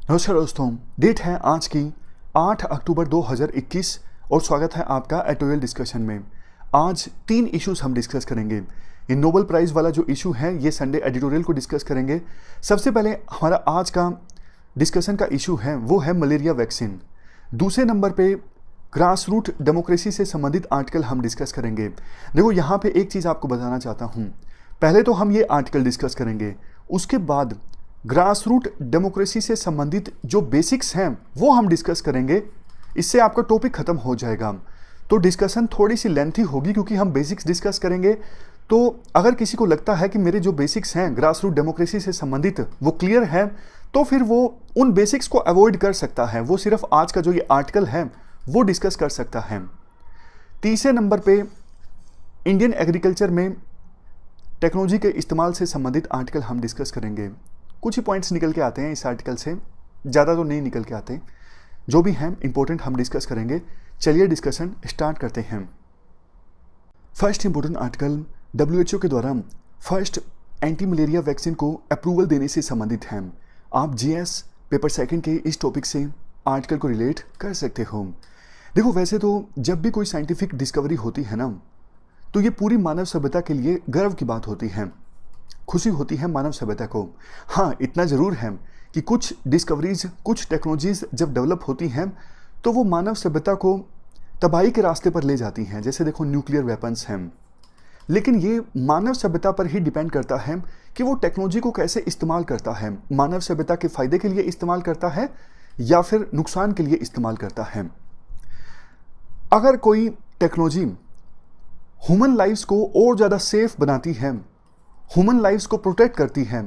नमस्कार दोस्तों, डेट है आज की 8 अक्टूबर 2021 और स्वागत है आपका एडिटोरियल डिस्कशन में। आज 3 इश्यूज हम डिस्कस करेंगे। ये नोबेल प्राइज़ वाला जो इशू है ये संडे एडिटोरियल को डिस्कस करेंगे। सबसे पहले हमारा आज का डिस्कशन का इशू है वो है मलेरिया वैक्सीन। दूसरे नंबर पे ग्रास रूट डेमोक्रेसी से संबंधित आर्टिकल हम डिस्कस करेंगे। देखो यहाँ पे एक चीज़ आपको बताना चाहता हूँ, पहले तो हम ये आर्टिकल डिस्कस करेंगे, उसके बाद ग्रास रूट डेमोक्रेसी से संबंधित जो बेसिक्स हैं वो हम डिस्कस करेंगे। इससे आपका टॉपिक खत्म हो जाएगा। तो डिस्कशन थोड़ी सी लेंथी होगी क्योंकि हम बेसिक्स डिस्कस करेंगे। तो अगर किसी को लगता है कि मेरे जो बेसिक्स हैं ग्रास रूट डेमोक्रेसी से संबंधित वो क्लियर है, तो फिर वो उन बेसिक्स को अवॉइड कर सकता है, वो सिर्फ आज का जो ये आर्टिकल है वो डिस्कस कर सकता है। तीसरे नंबर पे इंडियन एग्रीकल्चर में टेक्नोलॉजी के इस्तेमाल से संबंधित आर्टिकल हम डिस्कस करेंगे। कुछ ही पॉइंट्स निकल के आते हैं इस आर्टिकल से, ज़्यादा तो नहीं निकल के आते, जो भी हैं इंपॉर्टेंट हम डिस्कस करेंगे। चलिए डिस्कशन स्टार्ट करते हैं। फर्स्ट इंपॉर्टेंट आर्टिकल WHO के द्वारा फर्स्ट एंटी मलेरिया वैक्सीन को अप्रूवल देने से संबंधित है। आप GS पेपर सेकंड के इस टॉपिक से आर्टिकल को रिलेट कर सकते हो। देखो वैसे तो जब भी कोई साइंटिफिक डिस्कवरी होती है ना, तो ये पूरी मानव सभ्यता के लिए गर्व की बात होती है, खुशी होती है मानव सभ्यता को। हाँ, इतना ज़रूर है कि कुछ डिस्कवरीज, कुछ टेक्नोलॉजीज जब डेवलप होती हैं तो वो मानव सभ्यता को तबाही के रास्ते पर ले जाती हैं। जैसे देखो न्यूक्लियर वेपन्स हैं, लेकिन ये मानव सभ्यता पर ही डिपेंड करता है कि वो टेक्नोलॉजी को कैसे इस्तेमाल करता है। मानव सभ्यता के फ़ायदे के लिए इस्तेमाल करता है या फिर नुकसान के लिए इस्तेमाल करता है। अगर कोई टेक्नोलॉजी ह्यूमन लाइफ्स को और ज़्यादा सेफ बनाती है, ह्यूमन लाइफ्स को प्रोटेक्ट करती है,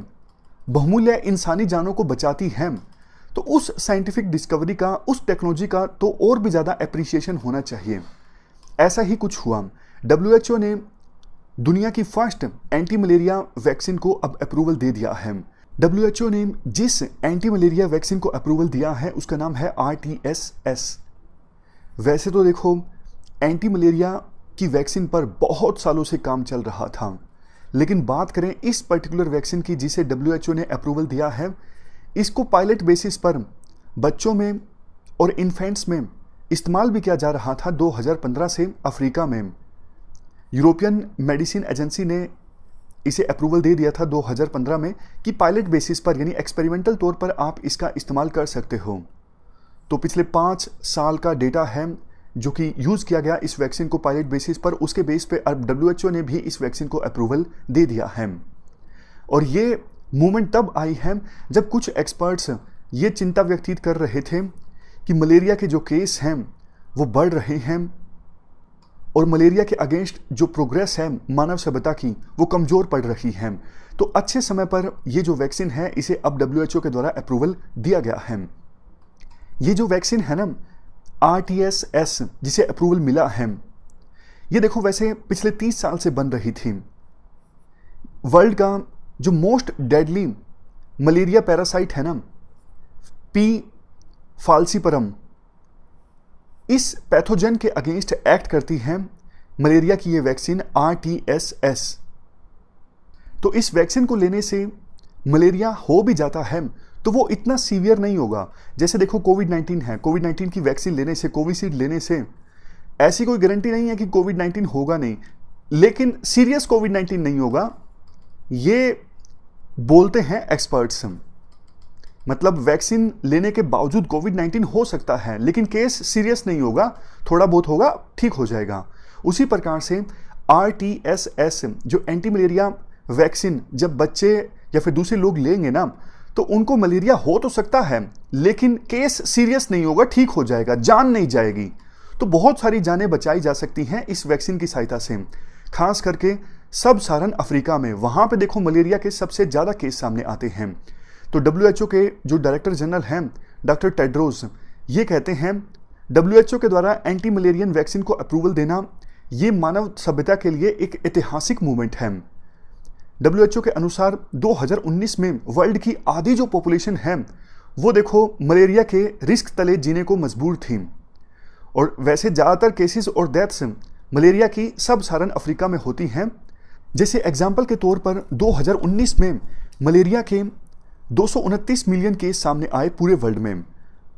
बहुमूल्य इंसानी जानों को बचाती है, तो उस साइंटिफिक डिस्कवरी का, उस टेक्नोलॉजी का तो और भी ज़्यादा एप्रिसिएशन होना चाहिए। ऐसा ही कुछ हुआ। WHO ने दुनिया की फर्स्ट एंटी मलेरिया वैक्सीन को अब अप्रूवल दे दिया है। WHO ने जिस एंटी मलेरिया वैक्सीन को अप्रूवल दिया है उसका नाम है RTS-S। वैसे तो देखो एंटी मलेरिया की वैक्सीन पर बहुत सालों से काम चल रहा था, लेकिन बात करें इस पर्टिकुलर वैक्सीन की जिसे WHO ने अप्रूवल दिया है, इसको पायलट बेसिस पर बच्चों में और इन्फेंट्स में इस्तेमाल भी किया जा रहा था 2015 से अफ्रीका में। यूरोपियन मेडिसिन एजेंसी ने इसे अप्रूवल दे दिया था 2015 में कि पायलट बेसिस पर यानी एक्सपेरिमेंटल तौर पर आप इसका इस्तेमाल कर सकते हो। तो पिछले 5 साल का डेटा है जो कि यूज़ किया गया इस वैक्सीन को पायलट बेसिस पर, उसके बेस पे अब WHO ने भी इस वैक्सीन को अप्रूवल दे दिया है। और ये मूवमेंट तब आई है जब कुछ एक्सपर्ट्स ये चिंता व्यक्त कर रहे थे कि मलेरिया के जो केस हैं वो बढ़ रहे हैं और मलेरिया के अगेंस्ट जो प्रोग्रेस है मानव सभ्यता की वो कमज़ोर पड़ रही है। तो अच्छे समय पर ये जो वैक्सीन है इसे अब WHO के द्वारा अप्रूवल दिया गया है। ये जो वैक्सीन है ना RTS-S जिसे अप्रूवल मिला है, ये देखो वैसे पिछले 30 साल से बन रही थी। वर्ल्ड का जो मोस्ट डेडली मलेरिया पैरासाइट है ना, P. falciparum, इस पैथोजन के अगेंस्ट एक्ट करती है मलेरिया की ये वैक्सीन RTS-S। तो इस वैक्सीन को लेने से मलेरिया हो भी जाता है तो वो इतना सीवियर नहीं होगा। जैसे देखो कोविड-19 है, कोविड-19 की वैक्सीन लेने से, कोविशील्ड लेने से ऐसी कोई गारंटी नहीं है कि कोविड-19 होगा नहीं, लेकिन सीरियस कोविड-19 नहीं होगा, ये बोलते हैं एक्सपर्ट्स। मतलब वैक्सीन लेने के बावजूद कोविड-19 हो सकता है लेकिन केस सीरियस नहीं होगा, थोड़ा बहुत होगा, ठीक हो जाएगा। उसी प्रकार से RTS-S जो एंटी मलेरिया वैक्सीन जब बच्चे या फिर दूसरे लोग लेंगे ना, तो उनको मलेरिया हो तो सकता है लेकिन केस सीरियस नहीं होगा, ठीक हो जाएगा, जान नहीं जाएगी। तो बहुत सारी जानें बचाई जा सकती हैं इस वैक्सीन की सहायता से, खास करके सब साहारन अफ्रीका में। वहाँ पे देखो मलेरिया के सबसे ज़्यादा केस सामने आते हैं। तो WHO के जो डायरेक्टर जनरल हैं डॉक्टर टेड्रोस, ये कहते हैं WHO के द्वारा एंटी मलेरियन वैक्सीन को अप्रूवल देना ये मानव सभ्यता के लिए एक ऐतिहासिक मूवमेंट है। WHO के अनुसार 2019 में वर्ल्ड की आधी जो पॉपुलेशन है वो देखो मलेरिया के रिस्क तले जीने को मजबूर थी। और वैसे ज़्यादातर केसेस और डेथ्स मलेरिया की सब साहारन अफ्रीका में होती हैं। जैसे एग्जाम्पल के तौर पर 2019 में मलेरिया के 229 मिलियन केस सामने आए पूरे वर्ल्ड में।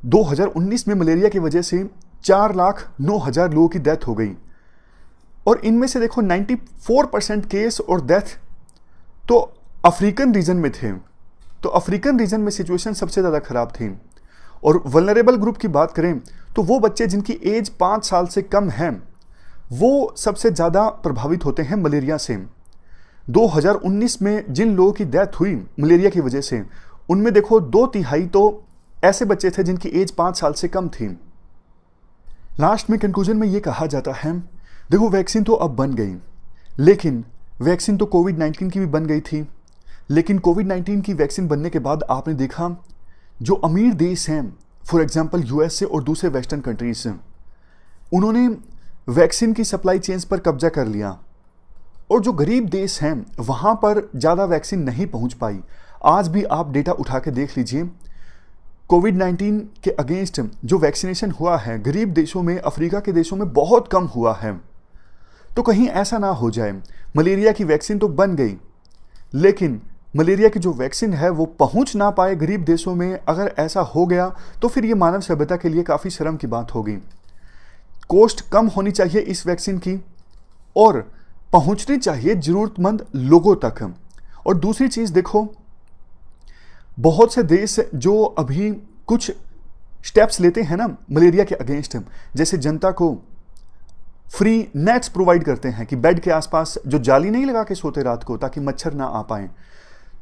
2019 में मलेरिया की वजह से 4,09,000 लोगों की डेथ हो गई और इनमें से देखो 94% केस और डेथ तो अफ्रीकन रीजन में थे। तो अफ्रीकन रीजन में सिचुएशन सबसे ज़्यादा खराब थी। और वल्नरेबल ग्रुप की बात करें तो वो बच्चे जिनकी एज 5 साल से कम है वो सबसे ज़्यादा प्रभावित होते हैं मलेरिया से। 2019 में जिन लोगों की डेथ हुई मलेरिया की वजह से, उनमें देखो 2/3 तो ऐसे बच्चे थे जिनकी एज 5 साल से कम थी। लास्ट में कंक्लूजन में ये कहा जाता है, देखो वैक्सीन तो अब बन गई, लेकिन वैक्सीन तो कोविड-19 की भी बन गई थी, लेकिन कोविड-19 की वैक्सीन बनने के बाद आपने देखा जो अमीर देश हैं, फॉर एग्जांपल यूएसए और दूसरे वेस्टर्न कंट्रीज, उन्होंने वैक्सीन की सप्लाई चेन्स पर कब्जा कर लिया और जो गरीब देश हैं वहाँ पर ज़्यादा वैक्सीन नहीं पहुँच पाई। आज भी आप डेटा उठा के देख लीजिए, कोविड-19 के अगेंस्ट जो वैक्सीनेशन हुआ है गरीब देशों में, अफ्रीका के देशों में बहुत कम हुआ है। तो कहीं ऐसा ना हो जाए, मलेरिया की वैक्सीन तो बन गई, लेकिन मलेरिया की जो वैक्सीन है वो पहुंच ना पाए गरीब देशों में। अगर ऐसा हो गया तो फिर ये मानव सभ्यता के लिए काफ़ी शर्म की बात होगी। कॉस्ट कम होनी चाहिए इस वैक्सीन की और पहुंचनी चाहिए ज़रूरतमंद लोगों तक। और दूसरी चीज़ देखो, बहुत से देश जो अभी कुछ स्टेप्स लेते हैं ना मलेरिया के अगेंस्ट, जैसे जनता को फ्री नेट्स प्रोवाइड करते हैं कि बेड के आसपास जो जाली नहीं लगा के सोते रात को ताकि मच्छर ना आ पाए।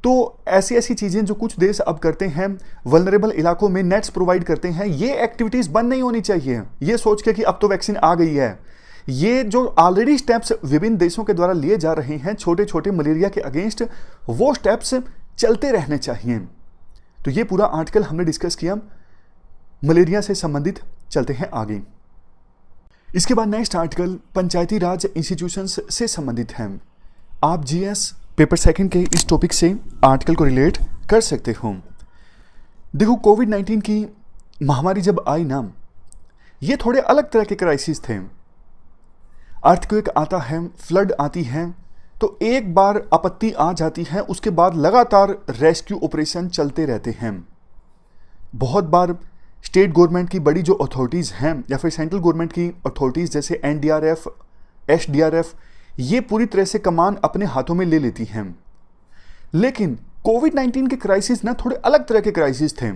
तो ऐसी ऐसी चीज़ें जो कुछ देश अब करते हैं, वल्नरेबल इलाकों में नेट्स प्रोवाइड करते हैं, ये एक्टिविटीज़ बंद नहीं होनी चाहिए ये सोच के कि अब तो वैक्सीन आ गई है। ये जो ऑलरेडी स्टेप्स विभिन्न देशों के द्वारा लिए जा रहे हैं छोटे छोटे मलेरिया के अगेंस्ट, वो स्टेप्स चलते रहने चाहिए। तो ये पूरा आर्टिकल हमने डिस्कस किया मलेरिया से संबंधित। चलते हैं आगे। इसके बाद नेक्स्ट आर्टिकल पंचायती राज इंस्टीट्यूशंस से संबंधित है। आप जीएस पेपर सेकंड के इस टॉपिक से आर्टिकल को रिलेट कर सकते हो। देखो कोविड-19 की महामारी जब आई ना, ये थोड़े अलग तरह के क्राइसिस थे। अर्थक्वेक आता है, फ्लड आती है, तो एक बार आपत्ति आ जाती है, उसके बाद लगातार रेस्क्यू ऑपरेशन चलते रहते हैं। बहुत बार स्टेट गवर्नमेंट की बड़ी जो अथॉरिटीज़ हैं या फिर सेंट्रल गवर्नमेंट की अथॉरिटीज़ जैसे एनडीआरएफ, एसडीआरएफ, ये पूरी तरह से कमान अपने हाथों में ले लेती हैं। लेकिन कोविड-19 के क्राइसिस ना थोड़े अलग तरह के क्राइसिस थे।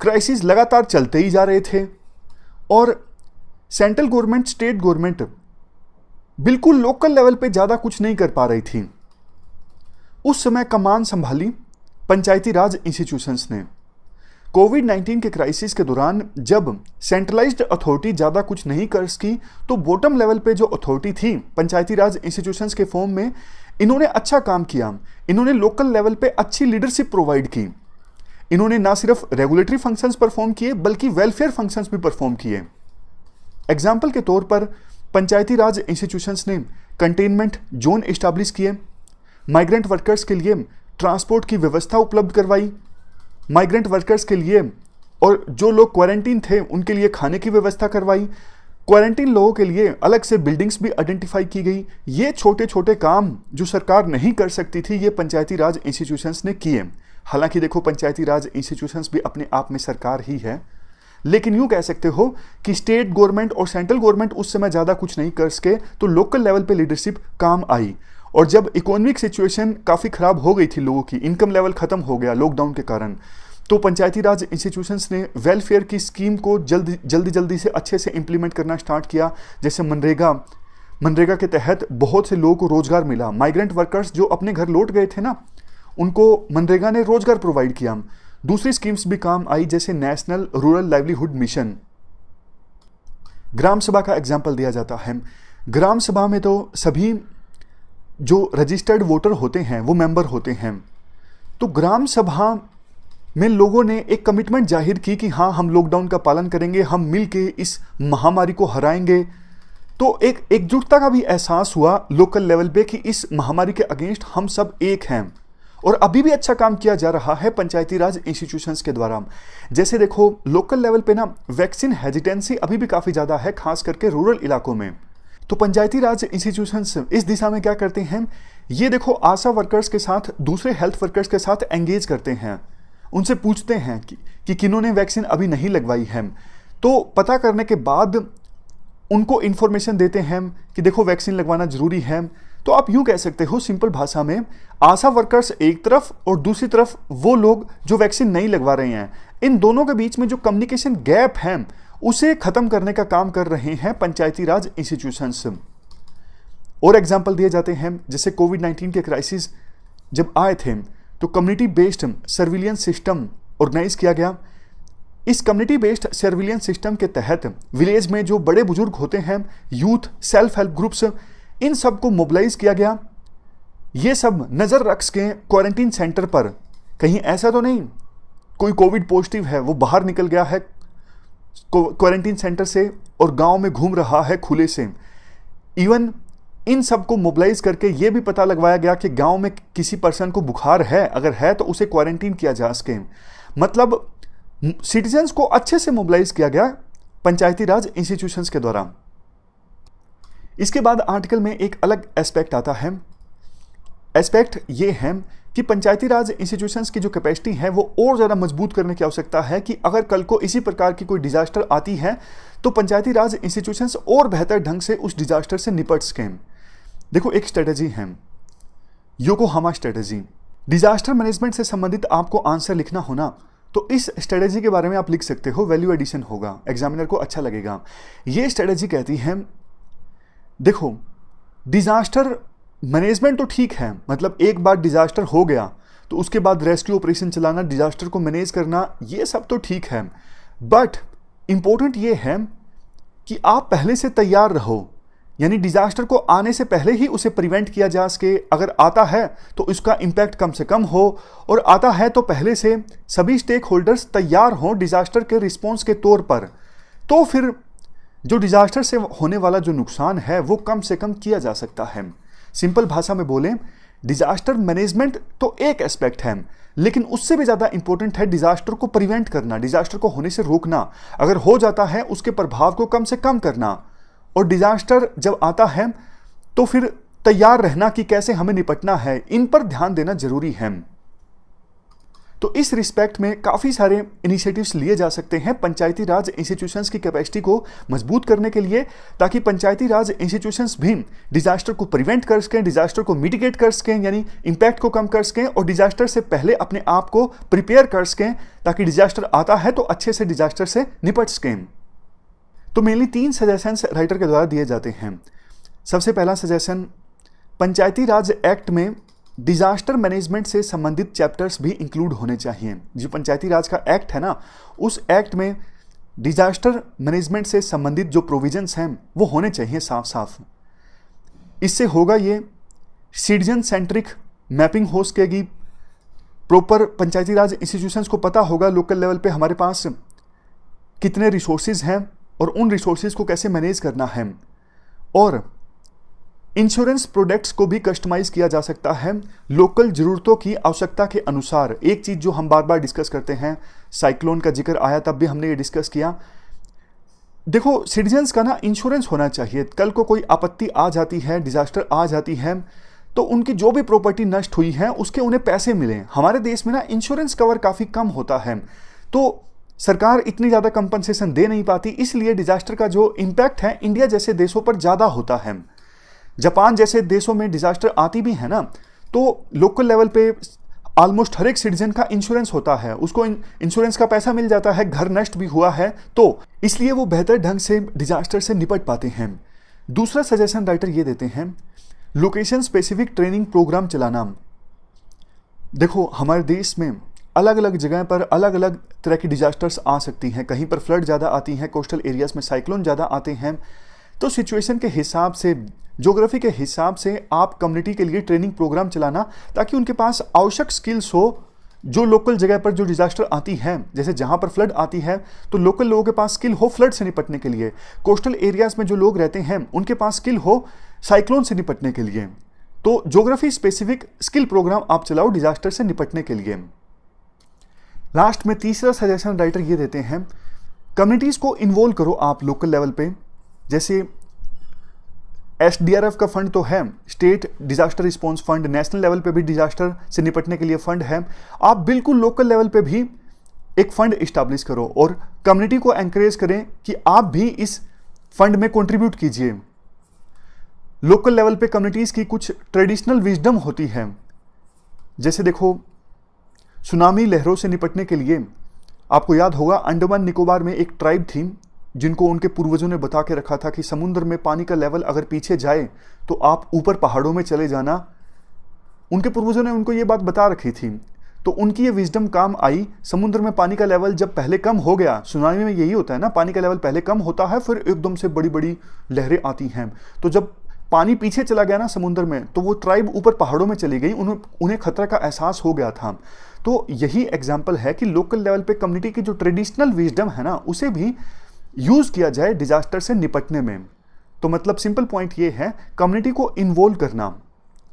क्राइसिस लगातार चलते ही जा रहे थे और सेंट्रल गवर्नमेंट, स्टेट गवर्नमेंट बिल्कुल लोकल लेवल पे ज़्यादा कुछ नहीं कर पा रही थी। उस समय कमान संभाली पंचायती राज इंस्टीट्यूशंस ने। कोविड-19 के क्राइसिस के दौरान जब सेंट्रलाइज्ड अथॉरिटी ज़्यादा कुछ नहीं कर सकी, तो बॉटम लेवल पे जो अथॉरिटी थी पंचायती राज इंस्टीट्यूशंस के फॉर्म में, इन्होंने अच्छा काम किया। इन्होंने लोकल लेवल पे अच्छी लीडरशिप प्रोवाइड की। इन्होंने ना सिर्फ रेगुलेटरी फंक्शंस परफॉर्म किए बल्कि वेलफेयर फंक्शंस भी परफॉर्म किए। एग्जाम्पल के तौर पर पंचायती राज इंस्टीट्यूशंस ने कंटेनमेंट जोन इस्टेब्लिश किए, माइग्रेंट वर्कर्स के लिए ट्रांसपोर्ट की व्यवस्था उपलब्ध करवाई, माइग्रेंट वर्कर्स के लिए और जो लोग क्वारंटीन थे उनके लिए खाने की व्यवस्था करवाई, क्वारंटीन लोगों के लिए अलग से बिल्डिंग्स भी आइडेंटिफाई की गई। ये छोटे छोटे काम जो सरकार नहीं कर सकती थी, ये पंचायती राज इंस्टीट्यूशंस ने किए। हालांकि देखो पंचायती राज इंस्टीट्यूशंस भी अपने आप में सरकार ही है, लेकिन यूँ कह सकते हो कि स्टेट गवर्नमेंट और सेंट्रल गवर्नमेंट उस समय ज़्यादा कुछ नहीं कर सके, तो लोकल लेवल पे लीडरशिप काम आई। और जब इकोनॉमिक सिचुएशन काफ़ी ख़राब हो गई थी, लोगों की इनकम लेवल ख़त्म हो गया लॉकडाउन के कारण, तो पंचायती राज इंस्टीट्यूशंस ने वेलफेयर की स्कीम को जल्दी से अच्छे से इम्प्लीमेंट करना स्टार्ट किया। जैसे मनरेगा के तहत बहुत से लोगों को रोज़गार मिला। माइग्रेंट वर्कर्स जो अपने घर लौट गए थे ना, उनको मनरेगा ने रोज़गार प्रोवाइड किया। दूसरी स्कीम्स भी काम आई, जैसे नेशनल रूरल लाइवलीहुड मिशन। ग्राम सभा का एग्जाम्पल दिया जाता है। ग्राम सभा में तो सभी जो रजिस्टर्ड वोटर होते हैं वो मेंबर होते हैं। तो ग्राम सभा में लोगों ने एक कमिटमेंट जाहिर की कि हाँ, हम लॉकडाउन का पालन करेंगे, हम मिलके इस महामारी को हराएंगे। तो एक एकजुटता का भी एहसास हुआ लोकल लेवल पे कि इस महामारी के अगेंस्ट हम सब एक हैं। और अभी भी अच्छा काम किया जा रहा है पंचायती राज इंस्टीट्यूशंस के द्वारा। जैसे देखो लोकल लेवल पे ना वैक्सीन हेजिटेंसी अभी भी काफ़ी ज़्यादा है, खास करके रूरल इलाकों में। तो पंचायती राज इंस्टीट्यूशंस इस दिशा में क्या करते हैं, ये देखो आशा वर्कर्स के साथ, दूसरे हेल्थ वर्कर्स के साथ एंगेज करते हैं। उनसे पूछते हैं कि किन्होंने वैक्सीन अभी नहीं लगवाई है, तो पता करने के बाद उनको इन्फॉर्मेशन देते हैं कि देखो वैक्सीन लगवाना जरूरी है। तो आप यूं कह सकते हो सिंपल भाषा में, आशा वर्कर्स एक तरफ और दूसरी तरफ वो लोग जो वैक्सीन नहीं लगवा रहे हैं, इन दोनों के बीच में जो कम्युनिकेशन गैप है उसे खत्म करने का काम कर रहे हैं पंचायती राज इंस्टीट्यूशंस। और एग्जाम्पल दिए जाते हैं, जैसे कोविड-19 के क्राइसिस जब आए थे तो community based surveillance system organise किया गया। इस कम्युनिटी बेस्ड सर्विलियंस सिस्टम के तहत विलेज में जो बड़े बुजुर्ग होते हैं, यूथ, सेल्फ हेल्प ग्रुप्स, इन सब को मोबिलाइज किया गया। ये सब नज़र रख के क्वारंटीन सेंटर पर कहीं ऐसा तो नहीं कोई कोविड पॉजिटिव है वो बाहर निकल गया है क्वारंटीन सेंटर से और गांव में घूम रहा है खुले से। इवन इन सब को मोबिलाइज करके ये भी पता लगवाया गया कि गांव में किसी पर्सन को बुखार है, अगर है तो उसे क्वारंटीन किया जा सके। मतलब सिटीजन्स को अच्छे से मोबिलाइज किया गया पंचायती राज इंस्टीट्यूशंस के द्वारा। इसके बाद आर्टिकल में एक अलग एस्पेक्ट आता है। एस्पेक्ट ये है कि पंचायती राज इंस्टीट्यूशंस की जो कैपेसिटी है वो और ज़्यादा मजबूत करने की आवश्यकता है कि अगर कल को इसी प्रकार की कोई डिजास्टर आती है तो पंचायती राज इंस्टीट्यूशंस और बेहतर ढंग से उस डिजास्टर से निपट सकें। देखो एक स्ट्रेटेजी है, योकोहामा स्ट्रेटेजी। डिजास्टर मैनेजमेंट से संबंधित आपको आंसर लिखना होना तो इस स्ट्रेटेजी के बारे में आप लिख सकते हो, वैल्यू एडिशन होगा, एग्जामिनर को अच्छा लगेगा। ये स्ट्रेटेजी कहती है, देखो डिजास्टर मैनेजमेंट तो ठीक है, मतलब एक बार डिजास्टर हो गया तो उसके बाद रेस्क्यू ऑपरेशन चलाना, डिजास्टर को मैनेज करना, ये सब तो ठीक है, बट इंपॉर्टेंट ये है कि आप पहले से तैयार रहो, यानी डिजास्टर को आने से पहले ही उसे प्रिवेंट किया जा सके। अगर आता है तो उसका इम्पैक्ट कम से कम हो, और आता है तो पहले से सभी स्टेक होल्डर्स तैयार हों डिजास्टर के रिस्पॉन्स के तौर पर, तो फिर जो डिजास्टर से होने वाला जो नुकसान है वो कम से कम किया जा सकता है। सिंपल भाषा में बोलें, डिजास्टर मैनेजमेंट तो एक एस्पेक्ट है, लेकिन उससे भी ज़्यादा इंपॉर्टेंट है डिजास्टर को प्रिवेंट करना, डिजास्टर को होने से रोकना, अगर हो जाता है उसके प्रभाव को कम से कम करना, और डिजास्टर जब आता है तो फिर तैयार रहना कि कैसे हमें निपटना है, इन पर ध्यान देना जरूरी है। तो इस रिस्पेक्ट में काफ़ी सारे इनिशिएटिव्स लिए जा सकते हैं पंचायती राज इंस्टीट्यूशंस की कैपेसिटी को मजबूत करने के लिए, ताकि पंचायती राज इंस्टीट्यूशंस भी डिजास्टर को प्रिवेंट कर सकें, डिजास्टर को मिटिगेट कर सकें, यानी इंपैक्ट को कम कर सकें, और डिजास्टर से पहले अपने आप को प्रिपेयर कर सकें ताकि डिजास्टर आता है तो अच्छे से डिजास्टर से निपट सकें। तो मेनली 3 सजेशंस राइटर के द्वारा दिए जाते हैं। सबसे पहला सजेशन, पंचायती राज एक्ट में डिजास्टर मैनेजमेंट से संबंधित चैप्टर्स भी इंक्लूड होने चाहिए। जो पंचायती राज का एक्ट है ना, उस एक्ट में डिजास्टर मैनेजमेंट से संबंधित जो प्रोविजंस हैं वो होने चाहिए साफ साफ। इससे होगा ये, सिटीजन सेंट्रिक मैपिंग हो सकेगी, प्रॉपर पंचायती राज इंस्टीट्यूशंस को पता होगा लोकल लेवल पे हमारे पास कितने रिसोर्सेज हैं और उन रिसोर्सेज को कैसे मैनेज करना है, और इंश्योरेंस प्रोडक्ट्स को भी कस्टमाइज किया जा सकता है लोकल ज़रूरतों की आवश्यकता के अनुसार। एक चीज़ जो हम बार बार डिस्कस करते हैं, साइक्लोन का जिक्र आया तब भी हमने ये डिस्कस किया, देखो सिटीजन्स का ना इंश्योरेंस होना चाहिए। कल को कोई आपत्ति आ जाती है, डिजास्टर आ जाती है, तो उनकी जो भी प्रॉपर्टी नष्ट हुई है उसके उन्हें पैसे मिलें। हमारे देश में ना इंश्योरेंस कवर काफ़ी कम होता है, तो सरकार इतनी ज़्यादा कंपनसेशन दे नहीं पाती, इसलिए डिजास्टर का जो इम्पैक्ट है इंडिया जैसे देशों पर ज़्यादा होता है। जापान जैसे देशों में डिजास्टर आती भी है ना, तो लोकल लेवल पे ऑलमोस्ट हर एक सिटीजन का इंश्योरेंस होता है, उसको इंश्योरेंस का पैसा मिल जाता है, घर नष्ट भी हुआ है तो इसलिए वो बेहतर ढंग से डिजास्टर से निपट पाते हैं। दूसरा सजेशन राइटर ये देते हैं, लोकेशन स्पेसिफिक ट्रेनिंग प्रोग्राम चलाना। देखो हमारे देश में अलग अलग जगह पर अलग अलग तरह की डिजास्टर्स आ सकती हैं, कहीं पर फ्लड ज़्यादा आती हैं, कोस्टल एरियाज में साइक्लोन ज़्यादा आते हैं, तो सिचुएशन के हिसाब से, ज्योग्राफी के हिसाब से आप कम्युनिटी के लिए ट्रेनिंग प्रोग्राम चलाना, ताकि उनके पास आवश्यक स्किल्स हो। जो लोकल जगह पर जो डिजास्टर आती है, जैसे जहाँ पर फ्लड आती है, तो लोकल लोगों के पास स्किल हो फ्लड से निपटने के लिए, कोस्टल एरियाज में जो लोग रहते हैं उनके पास स्किल हो साइक्लोन से निपटने के लिए। तो ज्योग्राफी स्पेसिफिक स्किल प्रोग्राम आप चलाओ डिजास्टर से निपटने के लिए। लास्ट में तीसरा सजेशन राइटर ये देते हैं, कम्युनिटीज़ को इन्वॉल्व करो आप लोकल लेवल पे। जैसे SDRF का फंड तो है, state disaster response fund, national level पे भी डिजास्टर से निपटने के लिए फंड है। आप बिल्कुल लोकल लेवल पे भी एक फंड इस्टेब्लिश करो और कम्युनिटी को एनकरेज करें कि आप भी इस फंड में कंट्रीब्यूट कीजिए। लोकल लेवल पे कम्युनिटीज की कुछ ट्रेडिशनल विजडम होती है, जैसे देखो सुनामी लहरों से निपटने के लिए आपको याद होगा अंडमान निकोबार में एक ट्राइब थी जिनको उनके पूर्वजों ने बता के रखा था कि समुद्र में पानी का लेवल अगर पीछे जाए तो आप ऊपर पहाड़ों में चले जाना। उनके पूर्वजों ने उनको ये बात बता रखी थी, तो उनकी ये विजडम काम आई। समुद्र में पानी का लेवल जब पहले कम हो गया, सुनामी में यही होता है ना, पानी का लेवल पहले कम होता है फिर एकदम से बड़ी बड़ी लहरें आती हैं। तो जब पानी पीछे चला गया ना समुद्र में, तो वो ट्राइब ऊपर पहाड़ों में चली गई, उन्हें खतरा का एहसास हो गया था। तो यही एग्जाम्पल है कि लोकल लेवल पे कम्युनिटी की जो ट्रेडिशनल विजडम है ना, उसे भी यूज किया जाए डिजास्टर से निपटने में। तो मतलब सिंपल पॉइंट ये है, कम्युनिटी को इन्वॉल्व करना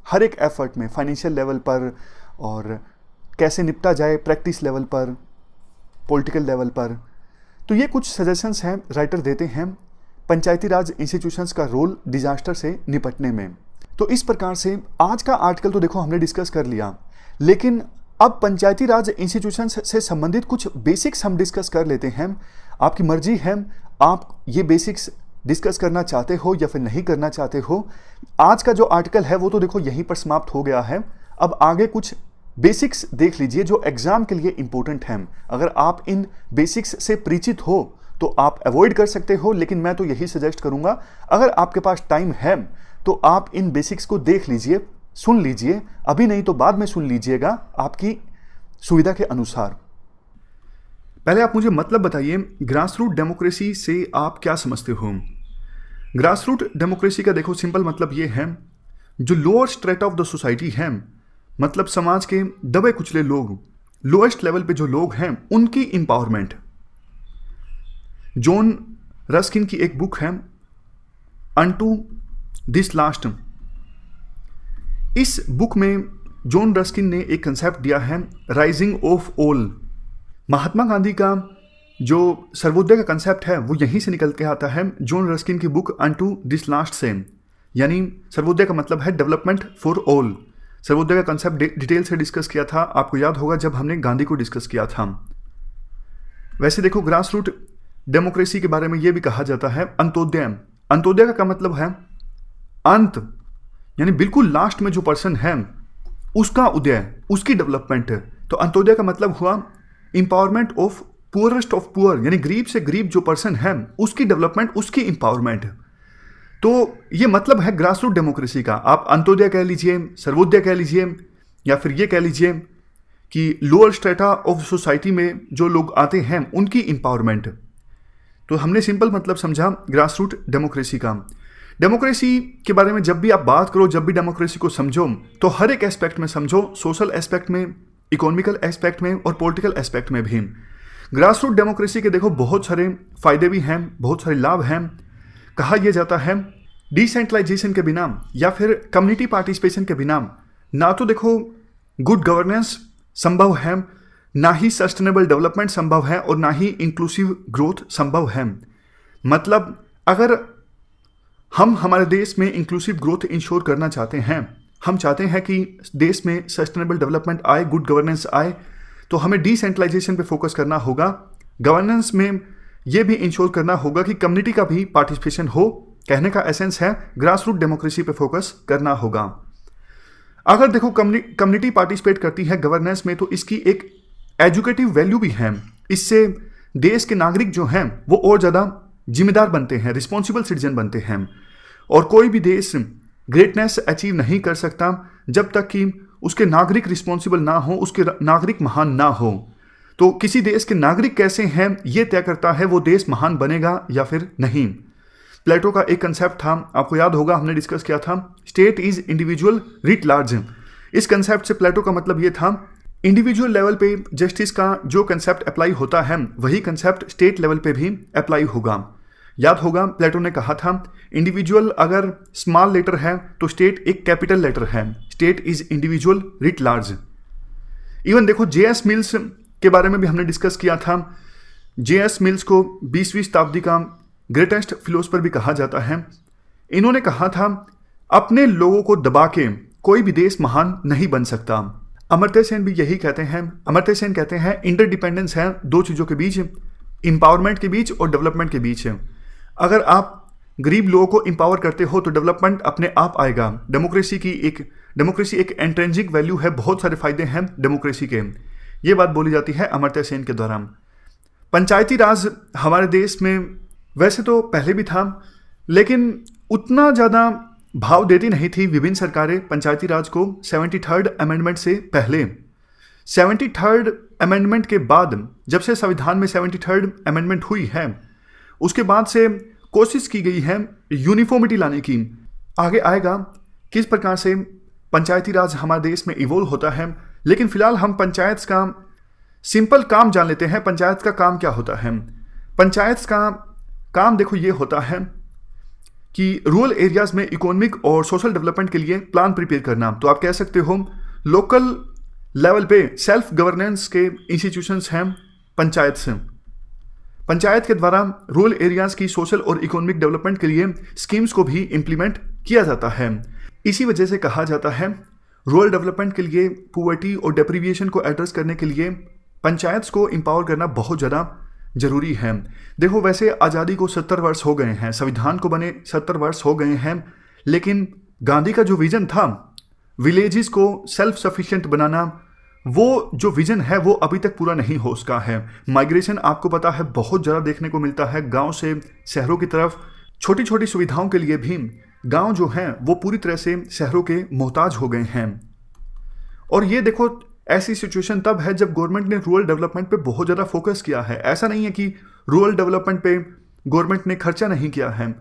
हर एक एफर्ट में, फाइनेंशियल लेवल पर और कैसे निपटा जाए प्रैक्टिस लेवल पर, पॉलिटिकल लेवल पर। तो ये कुछ सजेशंस हैं राइटर देते हैं पंचायती राज इंस्टीट्यूशंस का रोल डिजास्टर से निपटने में। तो इस प्रकार से आज का आर्टिकल तो देखो हमने डिस्कस कर लिया, लेकिन अब पंचायती राज इंस्टीट्यूशंस से संबंधित कुछ बेसिक्स हम डिस्कस कर लेते हैं। आपकी मर्जी है, आप ये बेसिक्स डिस्कस करना चाहते हो या फिर नहीं करना चाहते हो। आज का जो आर्टिकल है वो तो देखो यहीं पर समाप्त हो गया है। अब आगे कुछ बेसिक्स देख लीजिए जो एग्जाम के लिए इंपॉर्टेंट हैं। अगर आप इन बेसिक्स से परिचित हो तो आप अवॉइड कर सकते हो, लेकिन मैं तो यही सजेस्ट करूंगा, अगर आपके पास टाइम है तो आप इन बेसिक्स को देख लीजिए, सुन लीजिए, अभी नहीं तो बाद में सुन लीजिएगा आपकी सुविधा के अनुसार। पहले आप मुझे मतलब बताइए, ग्रास रूट डेमोक्रेसी से आप क्या समझते हो? ग्रास रूट डेमोक्रेसी का देखो सिंपल मतलब ये है, जो lower strata of the society है, मतलब समाज के दबे कुचले लोग, लोएस्ट लेवल पे जो लोग हैं, उनकी इंपावरमेंट। जॉन रस्किन की एक बुक है अनटू दिस लास्ट। इस बुक में जॉन रस्किन ने एक कंसेप्ट दिया है, rising of all. Mahatma Gandhi का जो सर्वोदय का कंसेप्ट है वो यहीं से निकल के आता है, जॉन रस्किन की बुक अनटू दिस लास्ट से। यानी सर्वोदय का मतलब है डेवलपमेंट फॉर ऑल। सर्वोदय का कंसेप्ट डिटेल से डिस्कस किया था, आपको याद होगा जब हमने गांधी को डिस्कस किया था। वैसे देखो ग्रास रूट डेमोक्रेसी के बारे में यह भी कहा जाता है अंत्योदय। अंत्योदय का मतलब है अंत, यानी बिल्कुल लास्ट में जो पर्सन है उसका उदय, उसकी डेवलपमेंट। तो अंत्योदय का मतलब हुआ empowerment of poorest of poor, यानी गरीब से गरीब जो पर्सन है उसकी डेवलपमेंट, उसकी इंपावरमेंट। तो ये मतलब है ग्रास रूट डेमोक्रेसी का। आप अंत्योदय कह लीजिए, सर्वोदय कह लीजिए, या फिर ये कह लीजिए कि लोअर स्ट्रेटा ऑफ सोसाइटी में जो लोग आते हैं उनकी इंपावरमेंट। तो हमने सिंपल मतलब समझा ग्रास रूट डेमोक्रेसी का। डेमोक्रेसी के बारे में जब भी आप बात करो, जब भी डेमोक्रेसी को समझो, तो हर एक एस्पेक्ट में समझो, सोशल एस्पेक्ट में, इकोनॉमिकल एस्पेक्ट में और पॉलिटिकल एस्पेक्ट में भी। ग्रास रूट डेमोक्रेसी के देखो बहुत सारे फायदे भी हैं, बहुत सारे लाभ हैं। कहा यह जाता है डिसेंट्रलाइजेशन के बिना या फिर कम्युनिटी पार्टिसिपेशन के बिना ना तो देखो गुड गवर्नेंस संभव है, ना ही सस्टेनेबल डेवलपमेंट संभव है और ना ही इंक्लूसिव ग्रोथ संभव है। मतलब अगर हम हमारे देश में इंक्लूसिव ग्रोथ इंश्योर करना चाहते हैं, हम चाहते हैं कि देश में सस्टेनेबल डेवलपमेंट आए, गुड गवर्नेंस आए, तो हमें डिसेंट्रलाइजेशन पे फोकस करना होगा। गवर्नेंस में यह भी इंश्योर करना होगा कि कम्युनिटी का भी पार्टिसिपेशन हो। कहने का एसेंस है ग्रास रूट डेमोक्रेसी पे फोकस करना होगा। अगर देखो कम्युनिटी पार्टिसिपेट करती है गवर्नेंस में, तो इसकी एक एजुकेटिव वैल्यू भी है। इससे देश के नागरिक जो हैं वो और ज़्यादा जिम्मेदार बनते हैं, रिस्पॉन्सिबल सिटीजन बनते हैं। और कोई भी देश ग्रेटनेस अचीव नहीं कर सकता जब तक कि उसके नागरिक रिस्पॉन्सिबल ना हो, उसके नागरिक महान ना हो। तो किसी देश के नागरिक कैसे हैं ये तय करता है वो देश महान बनेगा या फिर नहीं। प्लेटो का एक कंसेप्ट था, आपको याद होगा हमने डिस्कस किया था, state is individual writ large. इस कंसेप्ट से प्लेटो का मतलब ये था इंडिविजुअल लेवल पे जस्टिस का जो कंसेप्ट अप्लाई होता है वही कंसेप्ट स्टेट लेवल पे भी अप्लाई होगा। याद होगा प्लेटो ने कहा था इंडिविजुअल अगर स्मॉल लेटर है तो स्टेट एक कैपिटल लेटर है, state is individual writ large. Even देखो J.S. मिल्स के बारे में भी हमने डिस्कस किया था। J.S. मिल्स को 20वीं शताब्दी का ग्रेटेस्ट फिलोसफर भी कहा जाता है। इन्होंने कहा था, अपने लोगों को दबा के कोई भी देश महान नहीं बन सकता। अमर्त्य सेन भी यही कहते हैं। अमर्त्य सेन कहते हैं इंटरडिपेंडेंस है दो चीज़ों के बीच, इंपावरमेंट के बीच और डेवलपमेंट के बीच। अगर आप गरीब लोगों को इंपावर करते हो तो डेवलपमेंट अपने आप आएगा। डेमोक्रेसी एक इंट्रिंसिक वैल्यू है, बहुत सारे फायदे हैं डेमोक्रेसी के। ये बात बोली जाती है अमर्त्य सेन के द्वारा। पंचायती राज हमारे देश में वैसे तो पहले भी था, लेकिन उतना ज़्यादा भाव देती नहीं थी विभिन्न सरकारें पंचायती राज को 73rd अमेंडमेंट से पहले। 73rd अमेंडमेंट के बाद, जब से संविधान में 73rd अमेंडमेंट हुई है, उसके बाद से कोशिश की गई है यूनिफॉर्मिटी लाने की। आगे आएगा किस प्रकार से पंचायती राज हमारे देश में इवोल्व होता है, लेकिन फिलहाल हम पंचायत का सिंपल काम जान लेते हैं। पंचायत का काम क्या होता है? पंचायत का काम देखो ये होता है कि रूरल एरियाज में इकोनॉमिक और सोशल डेवलपमेंट के लिए प्लान प्रिपेयर करना। तो आप कह सकते हो लोकल लेवल पे सेल्फ गवर्नेंस के इंस्टीट्यूशंस हैं पंचायत से। पंचायत के द्वारा रूरल एरियाज की सोशल और इकोनॉमिक डेवलपमेंट के लिए स्कीम्स को भी इम्प्लीमेंट किया जाता है। इसी वजह से कहा जाता है रूरल डेवलपमेंट के लिए, पुअर्टी और डेप्रीविएशन को एड्रेस करने के लिए पंचायत को एम्पावर करना बहुत ज़्यादा जरूरी है। देखो वैसे आज़ादी को 70 वर्ष हो गए हैं, संविधान को बने 70 वर्ष हो गए हैं, लेकिन गांधी का जो विजन था विलेजेस को सेल्फ सफिशिएंट बनाना, वो जो विजन है वो अभी तक पूरा नहीं हो सका है। माइग्रेशन आपको पता है बहुत ज़्यादा देखने को मिलता है गांव से शहरों की तरफ। छोटी छोटी सुविधाओं के लिए भी गांव जो हैं वो पूरी तरह से शहरों के मोहताज हो गए हैं। और ये देखो ऐसी सिचुएशन तब है जब गवर्नमेंट ने रूरल डेवलपमेंट पे बहुत ज़्यादा फोकस किया है। ऐसा नहीं है कि रूरल डेवलपमेंट पे गवर्नमेंट ने खर्चा नहीं किया है,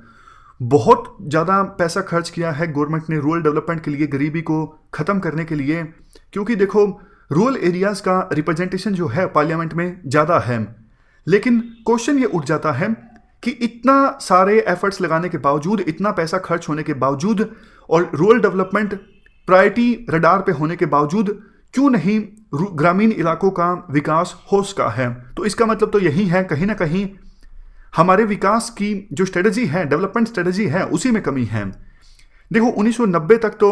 बहुत ज़्यादा पैसा खर्च किया है गवर्नमेंट ने रूरल डेवलपमेंट के लिए, गरीबी को ख़त्म करने के लिए। क्योंकि देखो रूरल एरियाज़ का रिप्रेजेंटेशन जो है पार्लियामेंट में ज़्यादा है, लेकिन क्वेश्चन ये उठ जाता है कि इतना सारे एफर्ट्स लगाने के बावजूद, इतना पैसा खर्च होने के बावजूद और रूरल डेवलपमेंट प्रायोरिटी रडार पे होने के बावजूद क्यों नहीं ग्रामीण इलाकों का विकास हो सका है? तो इसका मतलब तो यही है कहीं ना कहीं हमारे विकास की जो स्ट्रेटजी है, डेवलपमेंट स्ट्रेटजी है, उसी में कमी है। देखो 1990 तक तो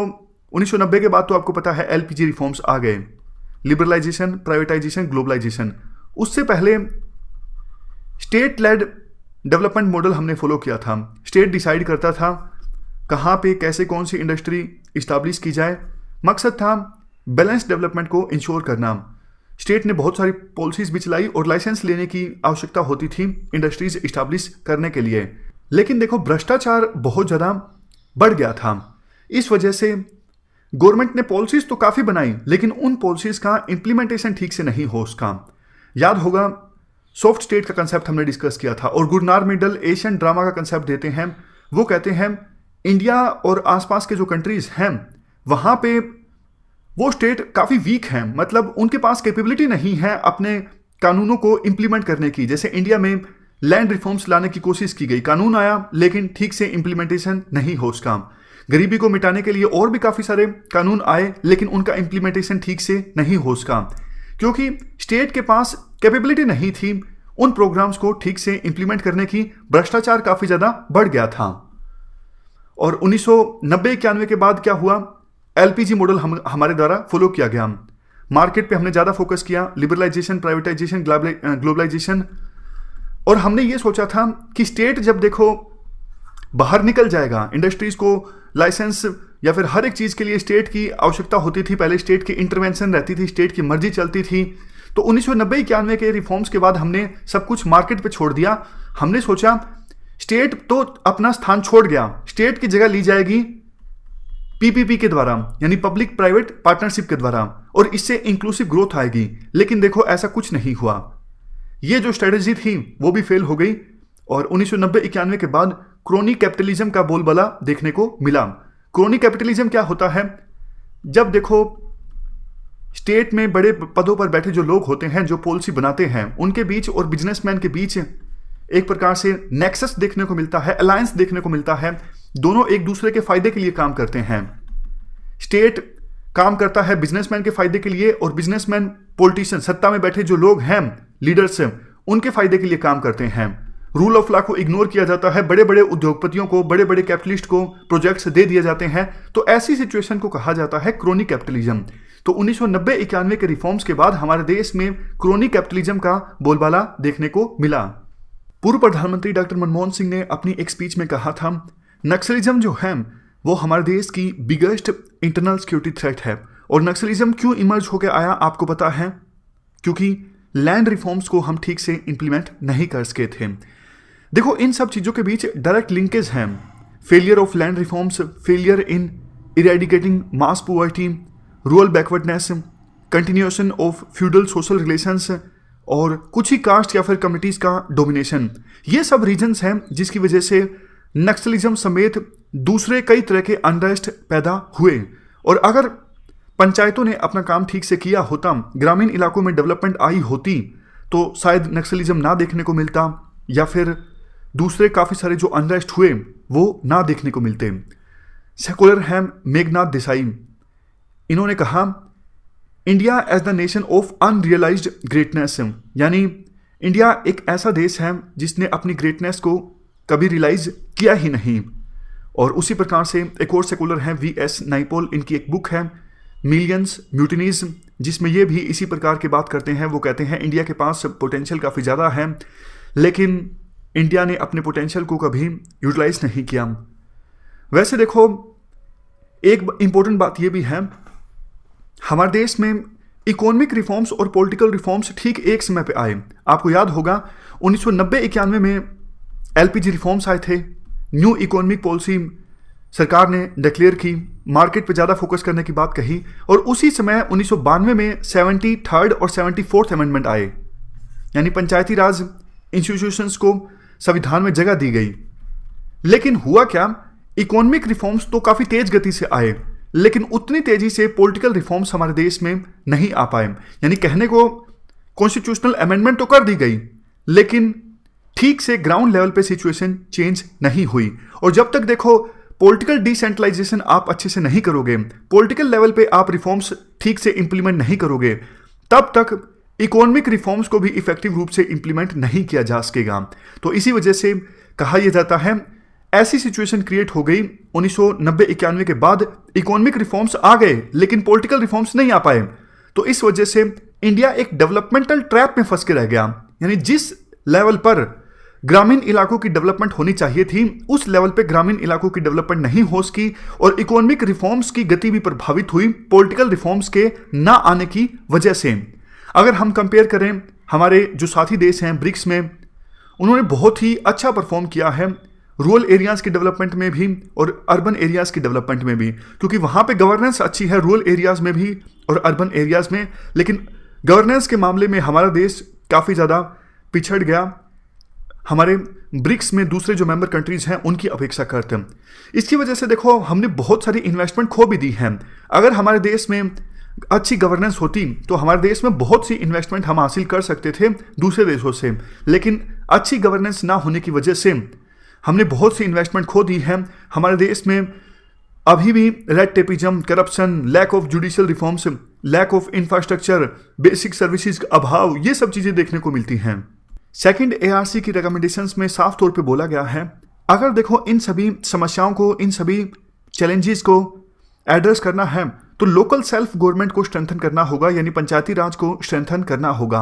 1990 के बाद तो आपको पता है एलपीजी रिफॉर्म्स आ गए, लिबरलाइजेशन, प्राइवेटाइजेशन, ग्लोबलाइजेशन। उससे पहले स्टेट लेड डेवलपमेंट मॉडल हमने फॉलो किया था। स्टेट डिसाइड करता था कहाँ पे कैसे कौन सी इंडस्ट्री इस्टेब्लिश की जाए। मकसद था बैलेंस डेवलपमेंट को इंश्योर करना। स्टेट ने बहुत सारी पॉलिसीज भी चलाई और लाइसेंस लेने की आवश्यकता होती थी इंडस्ट्रीज इस्टेब्लिश करने के लिए। लेकिन देखो भ्रष्टाचार बहुत ज़्यादा बढ़ गया था। इस वजह से गवर्नमेंट ने पॉलिसीज तो काफ़ी बनाई, लेकिन उन पॉलिसीज का इम्प्लीमेंटेशन ठीक से नहीं हो सका। याद होगा सॉफ्ट स्टेट का कंसेप्ट हमने डिस्कस किया था, और गुरनार मिडल एशियन ड्रामा का कंसेप्ट देते हैं। वो कहते हैं इंडिया और आसपास के जो कंट्रीज हैं वहाँ पे वो स्टेट काफ़ी वीक हैं, मतलब उनके पास कैपेबिलिटी नहीं है अपने कानूनों को इम्प्लीमेंट करने की। जैसे इंडिया में लैंड रिफॉर्म्स लाने की कोशिश की गई, कानून आया लेकिन ठीक से इम्प्लीमेंटेशन नहीं हो सका। गरीबी को मिटाने के लिए और भी काफ़ी सारे कानून आए, लेकिन उनका इम्प्लीमेंटेशन ठीक से नहीं हो सका, क्योंकि स्टेट के पास कैपेबिलिटी नहीं थी उन प्रोग्राम्स को ठीक से इम्प्लीमेंट करने की। भ्रष्टाचार काफ़ी ज़्यादा बढ़ गया था। और 1990-91 के बाद क्या हुआ, एलपीजी मॉडल हमारे द्वारा फॉलो किया गया। मार्केट पे हमने ज़्यादा फोकस किया, लिबरलाइजेशन, प्राइवेटाइजेशन, ग्लोबलाइजेशन। और हमने ये सोचा था कि स्टेट जब देखो बाहर निकल जाएगा, इंडस्ट्रीज को लाइसेंस या फिर हर एक चीज़ के लिए स्टेट की आवश्यकता होती थी, पहले स्टेट की इंटरवेंशन रहती थी, स्टेट की मर्जी चलती थी। तो 1990-91 के रिफॉर्म्स के बाद हमने सब कुछ मार्केट पे छोड़ दिया। हमने सोचा स्टेट तो अपना स्थान छोड़ गया, स्टेट की जगह ली जाएगी पीपीपी के द्वारा, यानी पब्लिक प्राइवेट पार्टनरशिप के द्वारा, और इससे इंक्लूसिव ग्रोथ आएगी। लेकिन देखो ऐसा कुछ नहीं हुआ, ये जो स्ट्रेटजी थी वो भी फेल हो गई। और 1990-91 के बाद क्रोनी कैपिटलिज्म का बोलबाला देखने को मिला। क्रोनी कैपिटलिज्म क्या होता है, जब देखो स्टेट में बड़े पदों पर बैठे जो लोग होते हैं, जो पॉलिसी बनाते हैं, उनके बीच और बिजनेसमैन के बीच एक प्रकार से नेक्सस देखने को मिलता है, अलायंस देखने को मिलता है। दोनों एक दूसरे के फायदे के लिए काम करते हैं। स्टेट काम करता है बिजनेसमैन के फायदे के लिए, और बिजनेसमैन पॉलिटिशियन, सत्ता में बैठे जो लोग हैं, लीडर्स, उनके फायदे के लिए काम करते हैं। रूल ऑफ लॉ को इग्नोर किया जाता है, बड़े बड़े उद्योगपतियों को, बड़े बड़े कैपिटलिस्ट को प्रोजेक्ट्स दे दिए जाते हैं, तो ऐसी सिचुएशन को कहा जाता है क्रोनी कैपिटलिज्म। तो 1990-91 के रिफॉर्म्स के बाद हमारे देश में क्रोनी कैपिटलिज्म का बोलबाला देखने को मिला। पूर्व प्रधानमंत्री डॉक्टर मनमोहन सिंह ने अपनी एक स्पीच में कहा था, नक्सलिज्म जो है वो हमारे देश की बिगेस्ट इंटरनल सिक्योरिटी थ्रेट है। और नक्सलिज्म क्यों इमर्ज होकर आया आपको पता है? क्योंकि लैंड रिफॉर्म्स को हम ठीक से इंप्लीमेंट नहीं कर सके थे। देखो, इन सब चीज़ों के बीच डायरेक्ट लिंकेज है। Failure of land reforms, failure in eradicating mass poverty, rural backwardness, continuation of feudal social relations और कुछ ही कास्ट या फिर कम्युनिटीज़ का डोमिनेशन, ये सब रीजन्स हैं जिसकी वजह से नक्सलिज्म समेत दूसरे कई तरह के अनरेस्ट पैदा हुए। और अगर पंचायतों ने अपना काम ठीक से किया होता, ग्रामीण इलाकों में डेवलपमेंट आई होती, तो शायद नक्सलिज्म ना देखने को मिलता या फिर दूसरे काफ़ी सारे जो अनरेस्ट हुए वो ना देखने को मिलते। सेकुलर हैं मेघनाथ देसाई, इन्होंने कहा, India as the nation of unrealised greatness, यानी इंडिया एक ऐसा देश है जिसने अपनी ग्रेटनेस को कभी रियलाइज किया ही नहीं। और उसी प्रकार से एक और सेकुलर हैं वी.एस. नाइपॉल, इनकी एक बुक है मिलियंस म्यूटिनीज, जिसमें ये भी इसी प्रकार की बात करते हैं। वो कहते हैं इंडिया के पास पोटेंशियल काफ़ी ज़्यादा है, लेकिन इंडिया ने अपने पोटेंशियल को कभी यूटिलाइज नहीं किया। वैसे देखो, एक इंपॉर्टेंट बात ये भी है, हमारे देश में इकोनॉमिक रिफॉर्म्स और पॉलिटिकल रिफॉर्म्स ठीक एक समय पे आए। आपको याद होगा 1990-91 में एलपीजी रिफॉर्म्स आए थे, न्यू इकोनॉमिक पॉलिसी सरकार ने डिक्लेयर की, मार्केट पे ज़्यादा फोकस करने की बात कही, और उसी समय 1992 में 73rd और 74th अमेंडमेंट आए, यानी पंचायती राज इंस्टीट्यूशंस को संविधान में जगह दी गई। लेकिन हुआ क्या, इकोनॉमिक रिफॉर्म्स तो काफ़ी तेज गति से आए, लेकिन उतनी तेजी से पॉलिटिकल रिफॉर्म्स हमारे देश में नहीं आ पाए। यानी कहने को कॉन्स्टिट्यूशनल अमेंडमेंट तो कर दी गई, लेकिन ठीक से ग्राउंड लेवल पे सिचुएशन चेंज नहीं हुई। और जब तक देखो पॉलिटिकल डिसेंट्रलाइजेशन आप अच्छे से नहीं करोगे, पॉलिटिकल लेवल पे आप रिफॉर्म्स ठीक से इंप्लीमेंट नहीं करोगे, तब तक इकोनॉमिक रिफॉर्म्स को भी इफेक्टिव रूप से इंप्लीमेंट नहीं किया जा सकेगा। तो इसी वजह से कहा यह जाता है, ऐसी सिचुएशन क्रिएट हो गई 1990-91 के बाद, इकोनॉमिक रिफॉर्म्स आ गए लेकिन पॉलिटिकल रिफॉर्म्स नहीं आ पाए। तो इस वजह से इंडिया एक डेवलपमेंटल ट्रैप में फंस के रह गया। यानी जिस लेवल पर ग्रामीण इलाकों की डेवलपमेंट होनी चाहिए थी, उस लेवल पे ग्रामीण इलाकों की डेवलपमेंट नहीं हो सकी, और इकोनॉमिक रिफॉर्म्स की गति भी प्रभावित हुई पॉलिटिकल रिफॉर्म्स के ना आने की वजह से। अगर हम कंपेयर करें हमारे जो साथी देश हैं ब्रिक्स में, उन्होंने बहुत ही अच्छा परफॉर्म किया है रूरल एरियाज़ की डेवलपमेंट में भी और अर्बन एरियाज़ की डेवलपमेंट में भी, क्योंकि वहाँ पे गवर्नेंस अच्छी है रूरल एरियाज़ में भी और अर्बन एरियाज़ में। लेकिन गवर्नेंस के मामले में हमारा देश काफ़ी ज़्यादा पिछड़ गया हमारे ब्रिक्स में दूसरे जो मेंबर कंट्रीज़ हैं उनकी अपेक्षा करते हैं। इसकी वजह से देखो हमने बहुत सारी इन्वेस्टमेंट खो भी दी है। अगर हमारे देश में अच्छी गवर्नेंस होती तो हमारे देश में बहुत सी इन्वेस्टमेंट हम हासिल कर सकते थे दूसरे देशों से, लेकिन अच्छी गवर्नेंस ना होने की वजह से हमने बहुत सी इन्वेस्टमेंट खो दी है। हमारे देश में अभी भी red tapism, corruption, lack of judicial reforms, lack of infrastructure, basic services का अभाव, ये सब चीज़ें देखने को मिलती हैं। सेकंड एआरसी की रिकमेंडेशंस में साफ तौर पे बोला गया है, अगर देखो इन सभी समस्याओं को, इन सभी चैलेंजेस को एड्रेस करना है तो लोकल सेल्फ गवर्नमेंट को स्ट्रेंथन करना होगा, यानी पंचायती राज को स्ट्रेंथन करना होगा।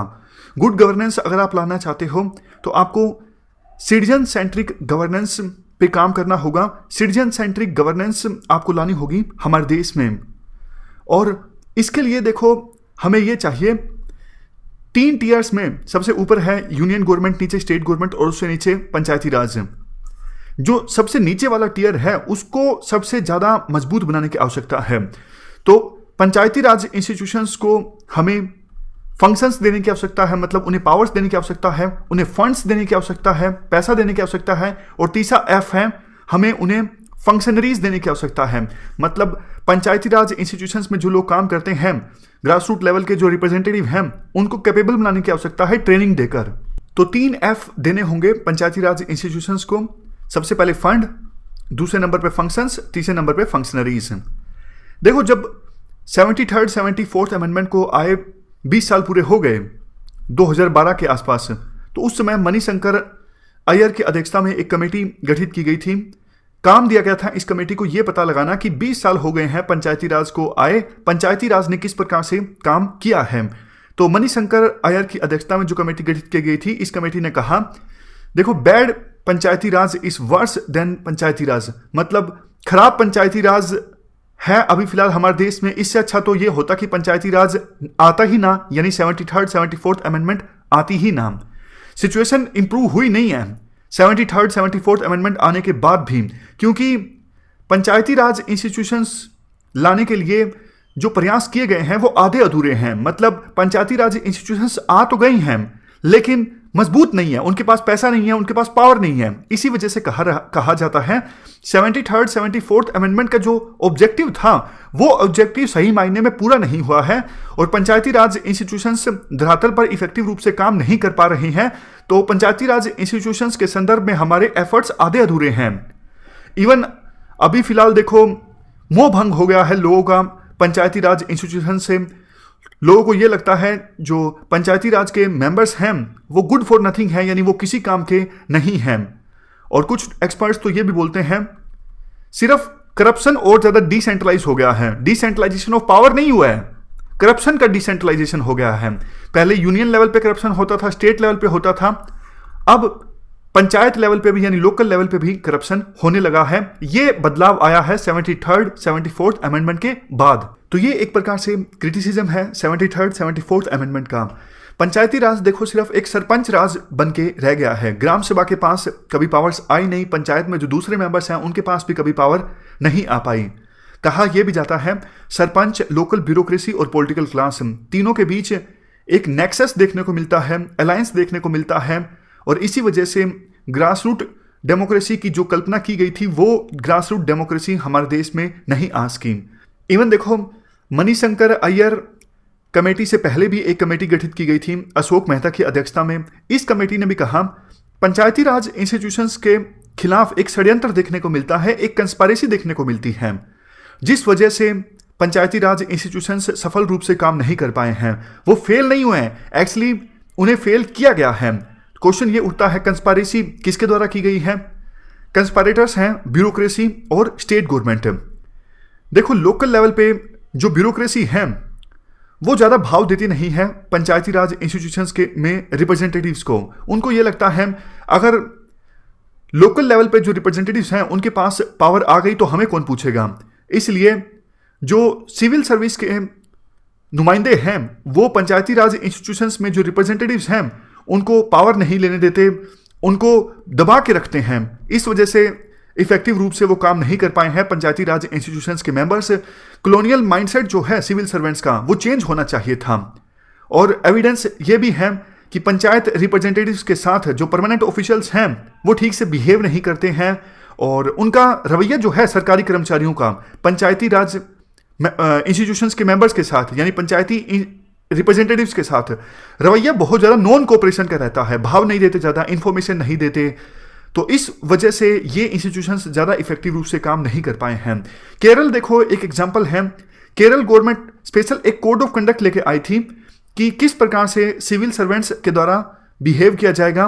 गुड गवर्नेंस अगर आप लाना चाहते हो तो आपको सिटीजन सेंट्रिक गवर्नेंस पे काम करना होगा। सिटीजन सेंट्रिक गवर्नेंस आपको लानी होगी हमारे देश में, और इसके लिए देखो हमें ये चाहिए 3 टीयर्स में सबसे ऊपर है यूनियन गवर्नमेंट, नीचे स्टेट गवर्नमेंट और उससे नीचे पंचायती राज। जो सबसे नीचे वाला टीयर है उसको सबसे ज़्यादा मजबूत बनाने की आवश्यकता है। तो पंचायती राज इंस्टीट्यूशंस को हमें फंक्शंस देने की आवश्यकता है, मतलब उन्हें पावर्स देने की आवश्यकता है, उन्हें फंड्स देने की आवश्यकता है, पैसा देने की आवश्यकता है, और तीसरा एफ है, हमें उन्हें फंक्शनरीज देने की आवश्यकता है। मतलब पंचायती राज इंस्टीट्यूशंस में जो लोग काम करते हैं, ग्रास रूट लेवल के जो रिप्रेजेंटेटिव हैं, उनको कैपेबल बनाने की आवश्यकता है ट्रेनिंग देकर। तो 3 एफ देने होंगे पंचायती राज इंस्टीट्यूशंस को। सबसे पहले फंड, दूसरे नंबर पे फंक्शंस, तीसरे नंबर पे फंक्शनरीज। देखो जब 73rd 74th अमेंडमेंट को आए 20 साल पूरे हो गए 2012 के आसपास, तो उस समय मणिशंकर अय्यर की अध्यक्षता में एक कमेटी गठित की गई थी। काम दिया गया था इस कमेटी को यह पता लगाना कि 20 साल हो गए हैं पंचायती राज को आए, पंचायती राज ने किस प्रकार से काम किया है। तो मणिशंकर अय्यर की अध्यक्षता में जो कमेटी गठित की गई थी, इस कमेटी ने कहा देखो, bad panchayati raj is worse than panchayati raj, मतलब खराब पंचायती राज है अभी फिलहाल हमारे देश में, इससे अच्छा तो यह होता कि पंचायती राज आता ही ना, यानी 73rd 74th अमेंडमेंट आती ही ना। सिचुएशन इंप्रूव हुई नहीं है 73rd 74th अमेंडमेंट आने के बाद भी, क्योंकि पंचायती राज इंस्टीट्यूशंस लाने के लिए जो प्रयास किए गए हैं वो आधे अधूरे हैं। मतलब पंचायती राज इंस्टीट्यूशंस आ तो गई हैं लेकिन मजबूत नहीं है, उनके पास पैसा नहीं है, उनके पास पावर नहीं है। इसी वजह से कहा जाता है 73rd 74th अमेंडमेंट का जो ऑब्जेक्टिव था वो ऑब्जेक्टिव सही मायने में पूरा नहीं हुआ है और पंचायती राज इंस्टीट्यूशंस धरातल पर इफेक्टिव रूप से काम नहीं कर पा रही हैं। तो पंचायती राज इंस्टीट्यूशंस के संदर्भ में हमारे एफर्ट्स आधे अधूरे हैं। इवन अभी फिलहाल देखो, मोह भंग हो गया है लोगों का पंचायती राज इंस्टीट्यूशन से। लोगों को यह लगता है जो पंचायती राज के मेंबर्स हैं वो गुड फॉर नथिंग हैं, यानी वो किसी काम के नहीं हैं। और कुछ एक्सपर्ट्स तो ये भी बोलते हैं सिर्फ करप्शन और ज्यादा डिसेंट्रलाइज हो गया है, डिसेंट्रलाइजेशन ऑफ पावर नहीं हुआ है, करप्शन का डिसेंट्रलाइजेशन हो गया है। पहले यूनियन लेवल पे करप्शन होता था, स्टेट लेवल पे होता था, अब पंचायत लेवल पे भी यानी लोकल लेवल पे भी करप्शन होने लगा है। ये बदलाव आया है 73rd 74th अमेंडमेंट के बाद। तो ये एक प्रकार से क्रिटिसिज्म है 73rd 74th अमेंडमेंट का। पंचायती राज देखो सिर्फ एक सरपंच राज बन के रह गया है, ग्राम सभा के पास कभी पावर्स आई नहीं, पंचायत में जो दूसरे मेंबर्स हैं उनके पास भी कभी पावर नहीं आ पाई। कहा यह भी जाता है सरपंच, लोकल ब्यूरोक्रेसी और पॉलिटिकल क्लास तीनों के बीच एक नेक्सस देखने को मिलता है, अलायंस देखने को मिलता है और इसी वजह से ग्रास रूट डेमोक्रेसी की जो कल्पना की गई थी वो ग्रास रूट डेमोक्रेसी हमारे देश में नहीं आ सकी। इवन देखो, मणिशंकर अय्यर कमेटी से पहले भी एक कमेटी गठित की गई थी अशोक मेहता की अध्यक्षता में। इस कमेटी ने भी कहा पंचायती राज इंस्टीट्यूशंस के खिलाफ एक षड्यंत्र देखने को मिलता है, एक कंस्पायरेसी देखने को मिलती है, जिस वजह से पंचायती राज इंस्टीट्यूशंस सफल रूप से काम नहीं कर पाए हैं। वो फेल नहीं हुए हैं, एक्चुअली उन्हें फेल किया गया है। क्वेश्चन ये उठता है कंस्पायरेसी किसके द्वारा की गई है? कंस्पायरेटर्स हैं ब्यूरोक्रेसी और स्टेट गवर्नमेंट। देखो, लोकल लेवल पे जो ब्यूरोक्रेसी है वो ज़्यादा भाव देती नहीं है पंचायती राज इंस्टीट्यूशंस के में रिप्रेजेंटेटिव्स को। उनको ये लगता है अगर लोकल लेवल पे जो रिप्रेजेंटेटिव्स हैं उनके पास पावर आ गई तो हमें कौन पूछेगा। इसलिए जो सिविल सर्विस के नुमाइंदे हैं वो पंचायती राज इंस्टीट्यूशंस में जो रिप्रेजेंटेटिव्स हैं उनको पावर नहीं लेने देते, उनको दबा के रखते हैं। इस वजह से इफेक्टिव रूप से वो काम नहीं कर पाए हैं पंचायती राज इंस्टीट्यूशंस के मेंबर्स। कॉलोनियल माइंडसेट जो है सिविल सर्वेंट्स का वो चेंज होना चाहिए था। और एविडेंस ये भी है कि पंचायत रिप्रेजेंटेटिव्स के साथ जो परमानेंट ऑफिशियल्स हैं वो ठीक से बिहेव नहीं करते हैं और उनका रवैया जो है सरकारी कर्मचारियों का पंचायती राज इंस्टीट्यूशंस के मेंबर्स के साथ यानी पंचायती रिप्रेजेंटेटिव्स के साथ रवैया बहुत ज़्यादा नॉन कोऑपरेशन का रहता है, भाव नहीं देते, ज़्यादा इन्फॉर्मेशन नहीं देते। तो इस वजह से ये इंस्टीट्यूशंस ज़्यादा इफेक्टिव रूप से काम नहीं कर पाए हैं। केरल देखो एक एग्जांपल है, केरल गवर्नमेंट स्पेशल एक कोड ऑफ कंडक्ट लेके आई थी कि किस प्रकार से सिविल सर्वेंट्स के द्वारा बिहेव किया जाएगा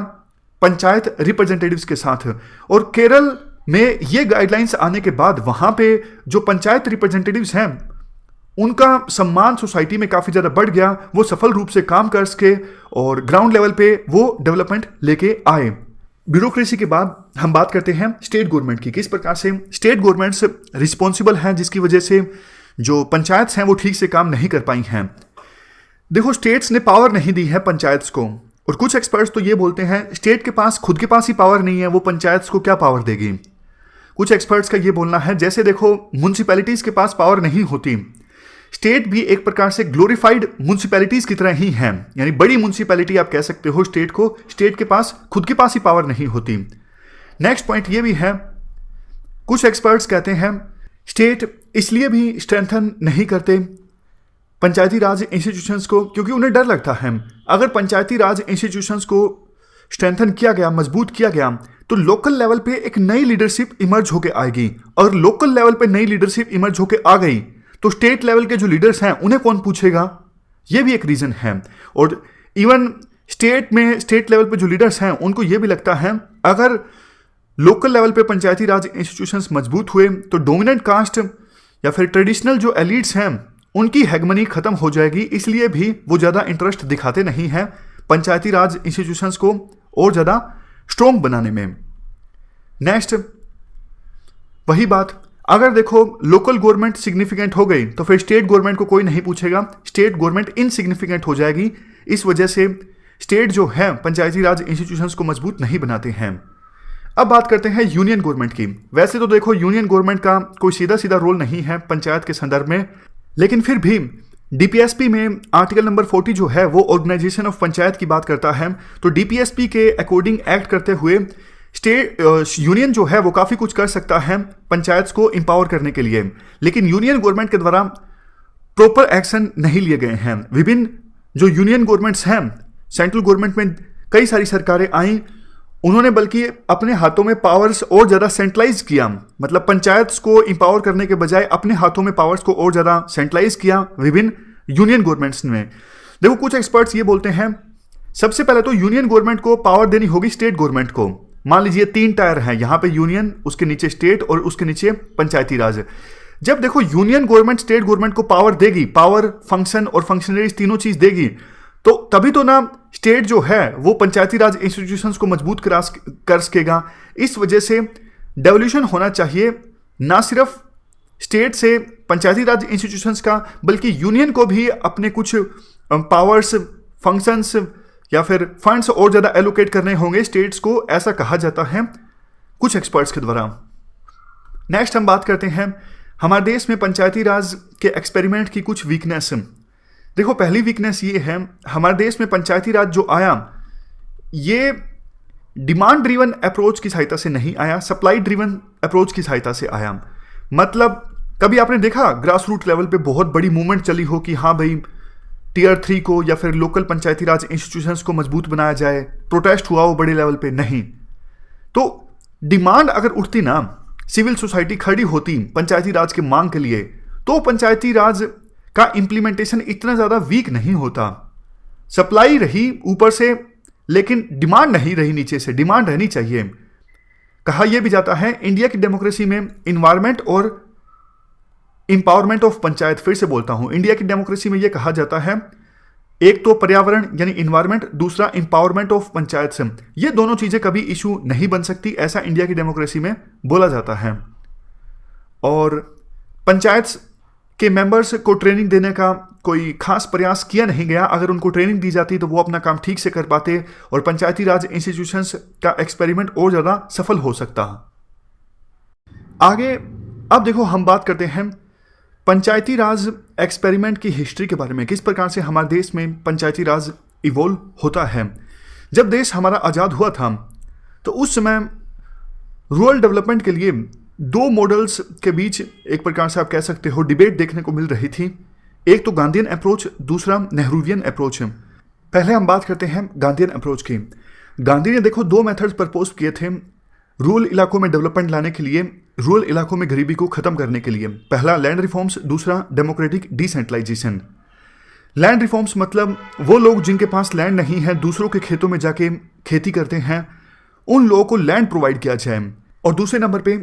पंचायत रिप्रेजेंटेटिव्स के साथ। और केरल में ये गाइडलाइंस आने के बाद वहाँ पे जो पंचायत रिप्रेजेंटेटिव्स हैं उनका सम्मान सोसाइटी में काफ़ी ज़्यादा बढ़ गया, वो सफल रूप से काम कर सके और ग्राउंड लेवल पे वो डेवलपमेंट लेके आए। ब्यूरोक्रेसी के बाद हम बात करते हैं स्टेट गवर्नमेंट की, किस प्रकार से स्टेट गवर्नमेंट्स रिस्पॉन्सिबल हैं जिसकी वजह से जो पंचायत हैं वो ठीक से काम नहीं कर पाई हैं। देखो, स्टेट्स ने पावर नहीं दी है पंचायत्स को और कुछ एक्सपर्ट्स तो ये बोलते हैं स्टेट के पास खुद के पास ही पावर नहीं है, वो पंचायत्स को क्या पावर देगी। कुछ एक्सपर्ट्स का ये बोलना है जैसे देखो म्यूनसिपैलिटीज़ के पास पावर नहीं होती, स्टेट भी एक प्रकार से ग्लोरीफाइड म्यूनसिपैलिटीज की तरह ही है, यानी बड़ी म्यूनसिपैलिटी आप कह सकते हो स्टेट को, स्टेट के पास खुद के पास ही पावर नहीं होती। नेक्स्ट पॉइंट ये भी है, कुछ एक्सपर्ट्स कहते हैं स्टेट इसलिए भी स्ट्रेंथन नहीं करते पंचायती राज इंस्टीट्यूशंस को क्योंकि उन्हें डर लगता है अगर पंचायती राज इंस्टीट्यूशंस को स्ट्रेंथन किया गया, मजबूत किया गया तो लोकल लेवल पे एक नई लीडरशिप इमर्ज होके आएगी और लोकल लेवल पे नई लीडरशिप इमर्ज होके आ गई तो स्टेट लेवल के जो लीडर्स हैं उन्हें कौन पूछेगा, ये भी एक रीजन है। और इवन स्टेट लेवल पे जो लीडर्स हैं उनको ये भी लगता है अगर लोकल लेवल पे पंचायती राज इंस्टीट्यूशंस मजबूत हुए तो डोमिनेंट कास्ट या फिर ट्रेडिशनल जो एलिट्स हैं उनकी हेगमनी खत्म हो जाएगी, इसलिए भी वो ज़्यादा इंटरेस्ट दिखाते नहीं हैं पंचायती राज इंस्टीट्यूशंस को और ज़्यादा स्ट्रॉन्ग बनाने में। नेक्स्ट वही बात, अगर देखो लोकल गवर्नमेंट सिग्निफिकेंट हो गई तो फिर स्टेट गवर्नमेंट को कोई नहीं पूछेगा, स्टेट गवर्नमेंट इनसिग्निफिकेंट हो जाएगी। इस वजह से स्टेट जो है पंचायती राज इंस्टीट्यूशंस को मजबूत नहीं बनाते हैं। अब बात करते हैं यूनियन गवर्नमेंट की। वैसे तो देखो यूनियन गवर्नमेंट का कोई सीधा सीधा रोल नहीं है पंचायत के संदर्भ में, लेकिन फिर भी डीपीएसपी में आर्टिकल नंबर 40 जो है वो ऑर्गेनाइजेशन ऑफ पंचायत की बात करता है। तो डीपीएसपी के अकॉर्डिंग एक्ट करते हुए यूनियन जो है वो काफ़ी कुछ कर सकता है पंचायत को एम्पावर करने के लिए, लेकिन यूनियन गवर्नमेंट के द्वारा प्रॉपर एक्शन नहीं लिए गए हैं। विभिन्न जो यूनियन गवर्नमेंट्स हैं, सेंट्रल गवर्नमेंट में कई सारी सरकारें आई, उन्होंने बल्कि अपने हाथों में पावर्स और ज़्यादा सेंट्रलाइज किया, मतलब पंचायत को एम्पावर करने के बजाय अपने हाथों में पावर्स को और ज़्यादा सेंट्रलाइज किया विभिन्न यूनियन गवर्नमेंट्स ने। देखो कुछ एक्सपर्ट्स ये बोलते हैं सबसे पहले तो यूनियन गवर्नमेंट को पावर देनी होगी स्टेट गवर्नमेंट को। मान लीजिए 3 टायर हैं, यहाँ पे यूनियन, उसके नीचे स्टेट और उसके नीचे पंचायती राज। जब देखो यूनियन गवर्नमेंट स्टेट गवर्नमेंट को पावर देगी, पावर, फंक्शन और फंक्शनरीज तीनों चीज देगी, तो तभी तो ना स्टेट जो है वो पंचायती राज इंस्टीट्यूशंस को मजबूत कर सकेगा। इस वजह से डेवोल्यूशन होना चाहिए ना सिर्फ स्टेट से पंचायती राज इंस्टीट्यूशंस का, बल्कि यूनियन को भी अपने कुछ पावर्स, फंक्शंस या फिर फंड्स और ज़्यादा एलोकेट करने होंगे स्टेट्स को, ऐसा कहा जाता है कुछ एक्सपर्ट्स के द्वारा। नेक्स्ट हम बात करते हैं हमारे देश में पंचायती राज के एक्सपेरिमेंट की कुछ वीकनेस। देखो पहली वीकनेस ये है, हमारे देश में पंचायती राज जो आया ये डिमांड ड्रिवन अप्रोच की सहायता से नहीं आया, सप्लाई ड्रिवन अप्रोच की सहायता से आया। मतलब कभी आपने देखा ग्रास रूट लेवल पे बहुत बड़ी मूवमेंट चली हो कि हाँ भाई टियर 3 को या फिर लोकल पंचायती राज इंस्टीट्यूशंस को मजबूत बनाया जाए, प्रोटेस्ट हुआ हो बड़े लेवल पे? नहीं। तो डिमांड अगर उठती ना, सिविल सोसाइटी खड़ी होती पंचायती राज के मांग के लिए, तो पंचायती राज का इंप्लीमेंटेशन इतना ज़्यादा वीक नहीं होता। सप्लाई रही ऊपर से, लेकिन डिमांड नहीं रही नीचे से। डिमांड रहनी चाहिए। कहा यह भी जाता है इंडिया की डेमोक्रेसी में इन्वायरमेंट और इंपावरमेंट ऑफ पंचायत, फिर से बोलता हूं, इंडिया की डेमोक्रेसी में यह कहा जाता है एक तो पर्यावरण यानी इन्वायरमेंट, दूसरा इंपावरमेंट ऑफ पंचायत से, ये दोनों चीजें कभी इशू नहीं बन सकती, ऐसा इंडिया की डेमोक्रेसी में बोला जाता है। और पंचायत के मेंबर्स को ट्रेनिंग देने का कोई खास प्रयास किया नहीं गया। अगर उनको ट्रेनिंग दी जाती तो वो अपना काम ठीक से कर पाते और पंचायती राज इंस्टीट्यूशंस का एक्सपेरिमेंट और ज़्यादा सफल हो सकता। आगे अब देखो हम बात करते हैं पंचायती राज एक्सपेरिमेंट की हिस्ट्री के बारे में, किस प्रकार से हमारे देश में पंचायती राज इवॉल्व होता है। जब देश हमारा आज़ाद हुआ था तो उस समय रूरल डेवलपमेंट के लिए 2 मॉडल्स के बीच एक प्रकार से आप कह सकते हो डिबेट देखने को मिल रही थी। एक तो गांधीयन अप्रोच, दूसरा नेहरूवियन अप्रोच है। पहले हम बात करते हैं गांधीयन अप्रोच की। गांधी ने देखो 2 मेथड्स प्रपोज किए थे रूरल इलाकों में डेवलपमेंट लाने के लिए, रूरल इलाकों में गरीबी को खत्म करने के लिए। पहला लैंड रिफॉर्म्स, दूसरा डेमोक्रेटिक डिसेंट्रलाइजेशन। लैंड रिफॉर्म्स मतलब वो लोग जिनके पास लैंड नहीं है, दूसरों के खेतों में जाके खेती करते हैं, उन लोगों को लैंड प्रोवाइड किया जाए। और दूसरे नंबर पे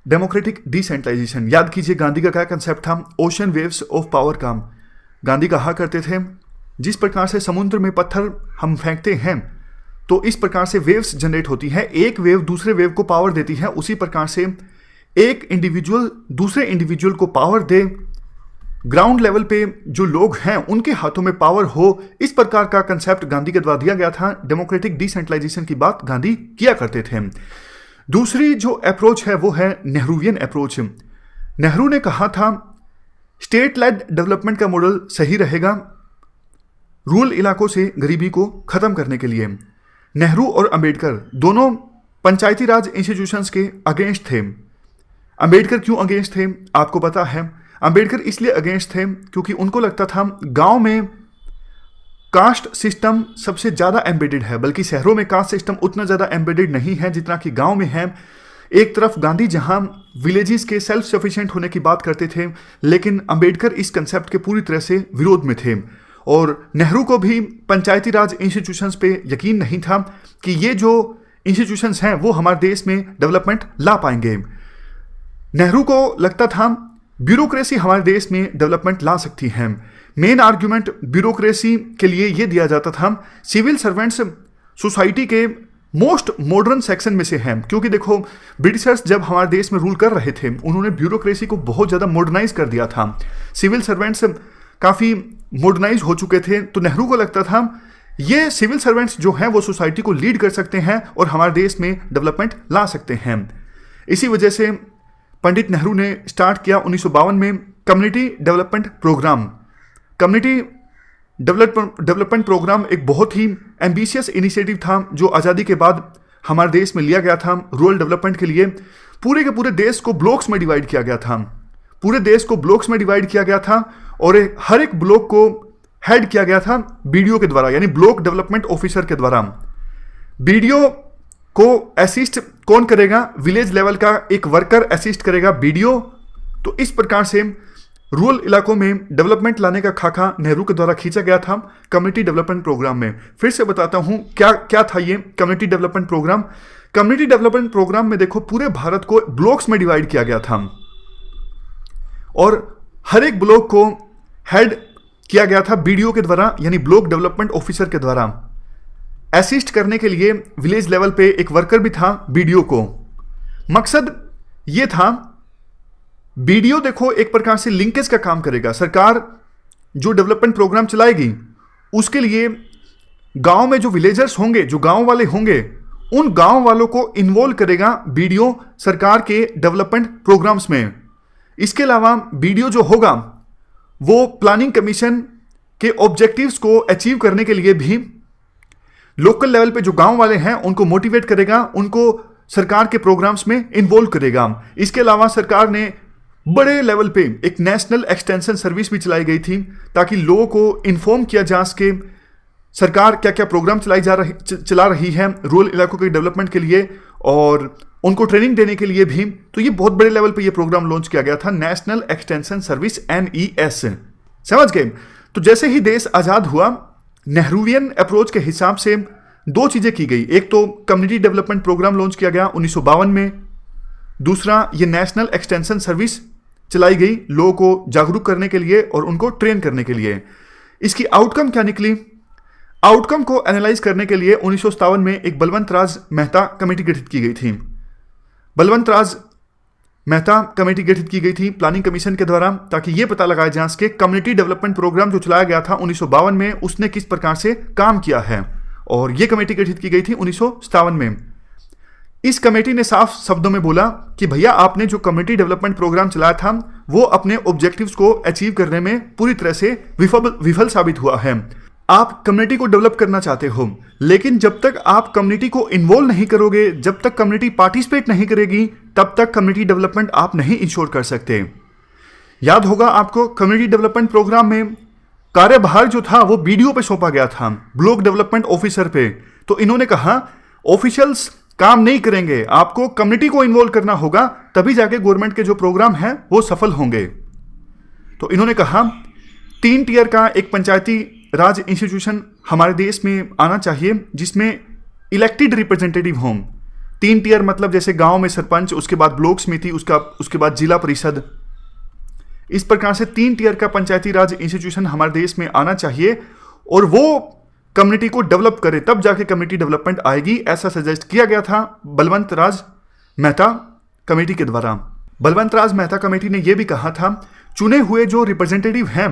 डेमोक्रेटिक डिसेंट्रलाइजेशन। याद कीजिए गांधी का क्या कंसेप्ट था, ओशन वेव्स ऑफ पावर का। गांधी कहा करते थे जिस प्रकार से समुद्र में पत्थर हम फेंकते हैं तो इस प्रकार से वेव्स जनरेट होती है, एक वेव दूसरे वेव को पावर देती है, उसी प्रकार से एक इंडिविजुअल दूसरे इंडिविजुअल को पावर दे, ग्राउंड लेवल पे जो लोग हैं उनके हाथों में पावर हो, इस प्रकार का कंसेप्ट गांधी के द्वारा दिया गया था। डेमोक्रेटिक डिसेंट्रलाइजेशन की बात गांधी किया करते थे। दूसरी जो अप्रोच है वो है नेहरूवियन अप्रोच। नेहरू ने कहा था स्टेट लेड डेवलपमेंट का मॉडल सही रहेगा रूरल इलाकों से गरीबी को खत्म करने के लिए। नेहरू और अंबेडकर दोनों पंचायती राज इंस्टीट्यूशंस के अगेंस्ट थे। अंबेडकर क्यों अगेंस्ट थे आपको पता है। अंबेडकर इसलिए अगेंस्ट थे क्योंकि उनको लगता था गांव में कास्ट सिस्टम सबसे ज़्यादा एम्बेडेड है, बल्कि शहरों में कास्ट सिस्टम उतना ज़्यादा एम्बेडेड नहीं है जितना कि गांव में है। एक तरफ गांधी जहां विलेजेस के सेल्फ सफिशिएंट होने की बात करते थे, लेकिन अंबेडकर इस कंसेप्ट के पूरी तरह से विरोध में थे। और नेहरू को भी पंचायती राज इंस्टीट्यूशंस पे यकीन नहीं था कि ये जो इंस्टीट्यूशंस हैं वो हमारे देश में डेवलपमेंट ला पाएंगे। नेहरू को लगता था ब्यूरोक्रेसी हमारे देश में डेवलपमेंट ला सकती है। मेन आर्ग्यूमेंट ब्यूरोक्रेसी के लिए ये दिया जाता था, सिविल सर्वेंट्स सोसाइटी के मोस्ट मॉडर्न सेक्शन में से हैं, क्योंकि देखो ब्रिटिशर्स जब हमारे देश में रूल कर रहे थे उन्होंने ब्यूरोक्रेसी को बहुत ज़्यादा मॉडर्नाइज कर दिया था। सिविल सर्वेंट्स काफ़ी मॉडर्नाइज हो चुके थे, तो नेहरू को लगता था ये सिविल सर्वेंट्स जो हैं वो सोसाइटी को लीड कर सकते हैं और हमारे देश में डेवलपमेंट ला सकते हैं। इसी वजह से पंडित नेहरू ने स्टार्ट किया 1952 में community development programme. Community development programme एक बहुत ही एम्बिशियस इनिशिएटिव था जो आज़ादी के बाद हमारे देश में लिया गया था। रूरल डेवलपमेंट के लिए पूरे के पूरे देश को ब्लॉक्स में डिवाइड किया गया था। पूरे देश को ब्लॉक्स में डिवाइड किया गया था और हर एक ब्लॉक को हेड किया गया था बीडीओ के द्वारा, यानी ब्लॉक डेवलपमेंट ऑफिसर के द्वारा। बीडीओ को असिस्ट कौन करेगा? विलेज लेवल का एक वर्कर असिस्ट करेगा बीडीओ। तो इस प्रकार से रूरल इलाकों में डेवलपमेंट लाने का खाका नेहरू के द्वारा खींचा गया था कम्युनिटी डेवलपमेंट प्रोग्राम में। फिर से बताता हूं क्या था ये community development programme. Community development programme में देखो पूरे भारत को ब्लॉक्स में डिवाइड किया गया था और हर एक ब्लॉक को हेड किया गया था बीडीओ के द्वारा, यानी ब्लॉक डेवलपमेंट ऑफिसर के द्वारा। असिस्ट करने के लिए विलेज लेवल पे एक वर्कर भी था बीडीओ को। मकसद ये था, बीडीओ देखो एक प्रकार से लिंकेज का काम करेगा। सरकार जो डेवलपमेंट प्रोग्राम चलाएगी उसके लिए गांव में जो विलेजर्स होंगे, जो गांव वाले होंगे, उन गांव वालों को इन्वॉल्व करेगा बीडीओ सरकार के डेवलपमेंट प्रोग्राम्स में। इसके अलावा बीडीओ जो होगा वो प्लानिंग कमीशन के ऑब्जेक्टिव्स को अचीव करने के लिए भी लोकल लेवल पे जो गांव वाले हैं उनको मोटिवेट करेगा, उनको सरकार के प्रोग्राम्स में इन्वॉल्व करेगा। इसके अलावा सरकार ने बड़े लेवल पे एक नेशनल एक्सटेंशन सर्विस भी चलाई गई थी ताकि लोगों को इन्फॉर्म किया जा सके सरकार क्या क्या प्रोग्राम चला रही है रूरल इलाकों के डेवलपमेंट के लिए और उनको ट्रेनिंग देने के लिए भी। तो ये बहुत बड़े लेवल पे ये प्रोग्राम लॉन्च किया गया था, नेशनल एक्सटेंशन सर्विस NES। समझ गए? तो जैसे ही देश आज़ाद हुआ, नेहरूवियन अप्रोच के हिसाब से दो चीज़ें की गई। एक तो कम्युनिटी डेवलपमेंट प्रोग्राम लॉन्च किया गया 1952 में, दूसरा ये नेशनल एक्सटेंशन सर्विस चलाई गई लोगों को जागरूक करने के लिए और उनको ट्रेन करने के लिए। इसकी आउटकम क्या निकली? आउटकम को एनालाइज करने के लिए 1957 में एक बलवंत राज मेहता कमेटी गठित की गई थी। बलवंत राज मेहता कमेटी गठित की गई थी प्लानिंग कमीशन के द्वारा ताकि यह पता लगाया जा सके कम्युनिटी डेवलपमेंट प्रोग्राम जो चलाया गया था 1952 में उसने किस प्रकार से काम किया है। और यह कमेटी गठित की गई थी 1957 में। इस कमेटी ने साफ शब्दों में बोला कि भैया आपने जो कम्युनिटी डेवलपमेंट प्रोग्राम चलाया था वो अपने ऑब्जेक्टिव्स को अचीव करने में पूरी तरह से विफल साबित हुआ है। आप कम्युनिटी को डेवलप करना चाहते हो, लेकिन जब तक आप कम्युनिटी को इन्वॉल्व नहीं करोगे, जब तक कम्युनिटी पार्टिसिपेट नहीं करेगी, तब तक कम्युनिटी डेवलपमेंट आप नहीं इंश्योर कर सकते। याद होगा आपको कम्युनिटी डेवलपमेंट प्रोग्राम में कार्यभार जो था वो बीडीओ पे सौंपा गया था, ब्लॉक डेवलपमेंट ऑफिसर पे। तो इन्होंने कहा ऑफिशियल्स काम नहीं करेंगे, आपको कम्युनिटी को इन्वॉल्व करना होगा, तभी जाके गवर्नमेंट के जो प्रोग्राम हैं वो सफल होंगे। तो इन्होंने कहा 3 टियर का एक पंचायती राज इंस्टीट्यूशन हमारे देश में आना चाहिए जिसमें इलेक्टेड रिप्रेजेंटेटिव हों। 3 टियर मतलब जैसे गांव में सरपंच, उसके बाद ब्लॉक समिति, उसके बाद जिला परिषद। इस प्रकार से 3 टियर का पंचायती राज इंस्टीट्यूशन हमारे देश में आना चाहिए और वो कम्युनिटी को डेवलप करे, तब जाके कम्युनिटी डेवलपमेंट आएगी। ऐसा सजेस्ट किया गया था बलवंत राज मेहता कमेटी के द्वारा। बलवंत राज मेहता कमेटी ने यह भी कहा था चुने हुए जो रिप्रेजेंटेटिव हैं,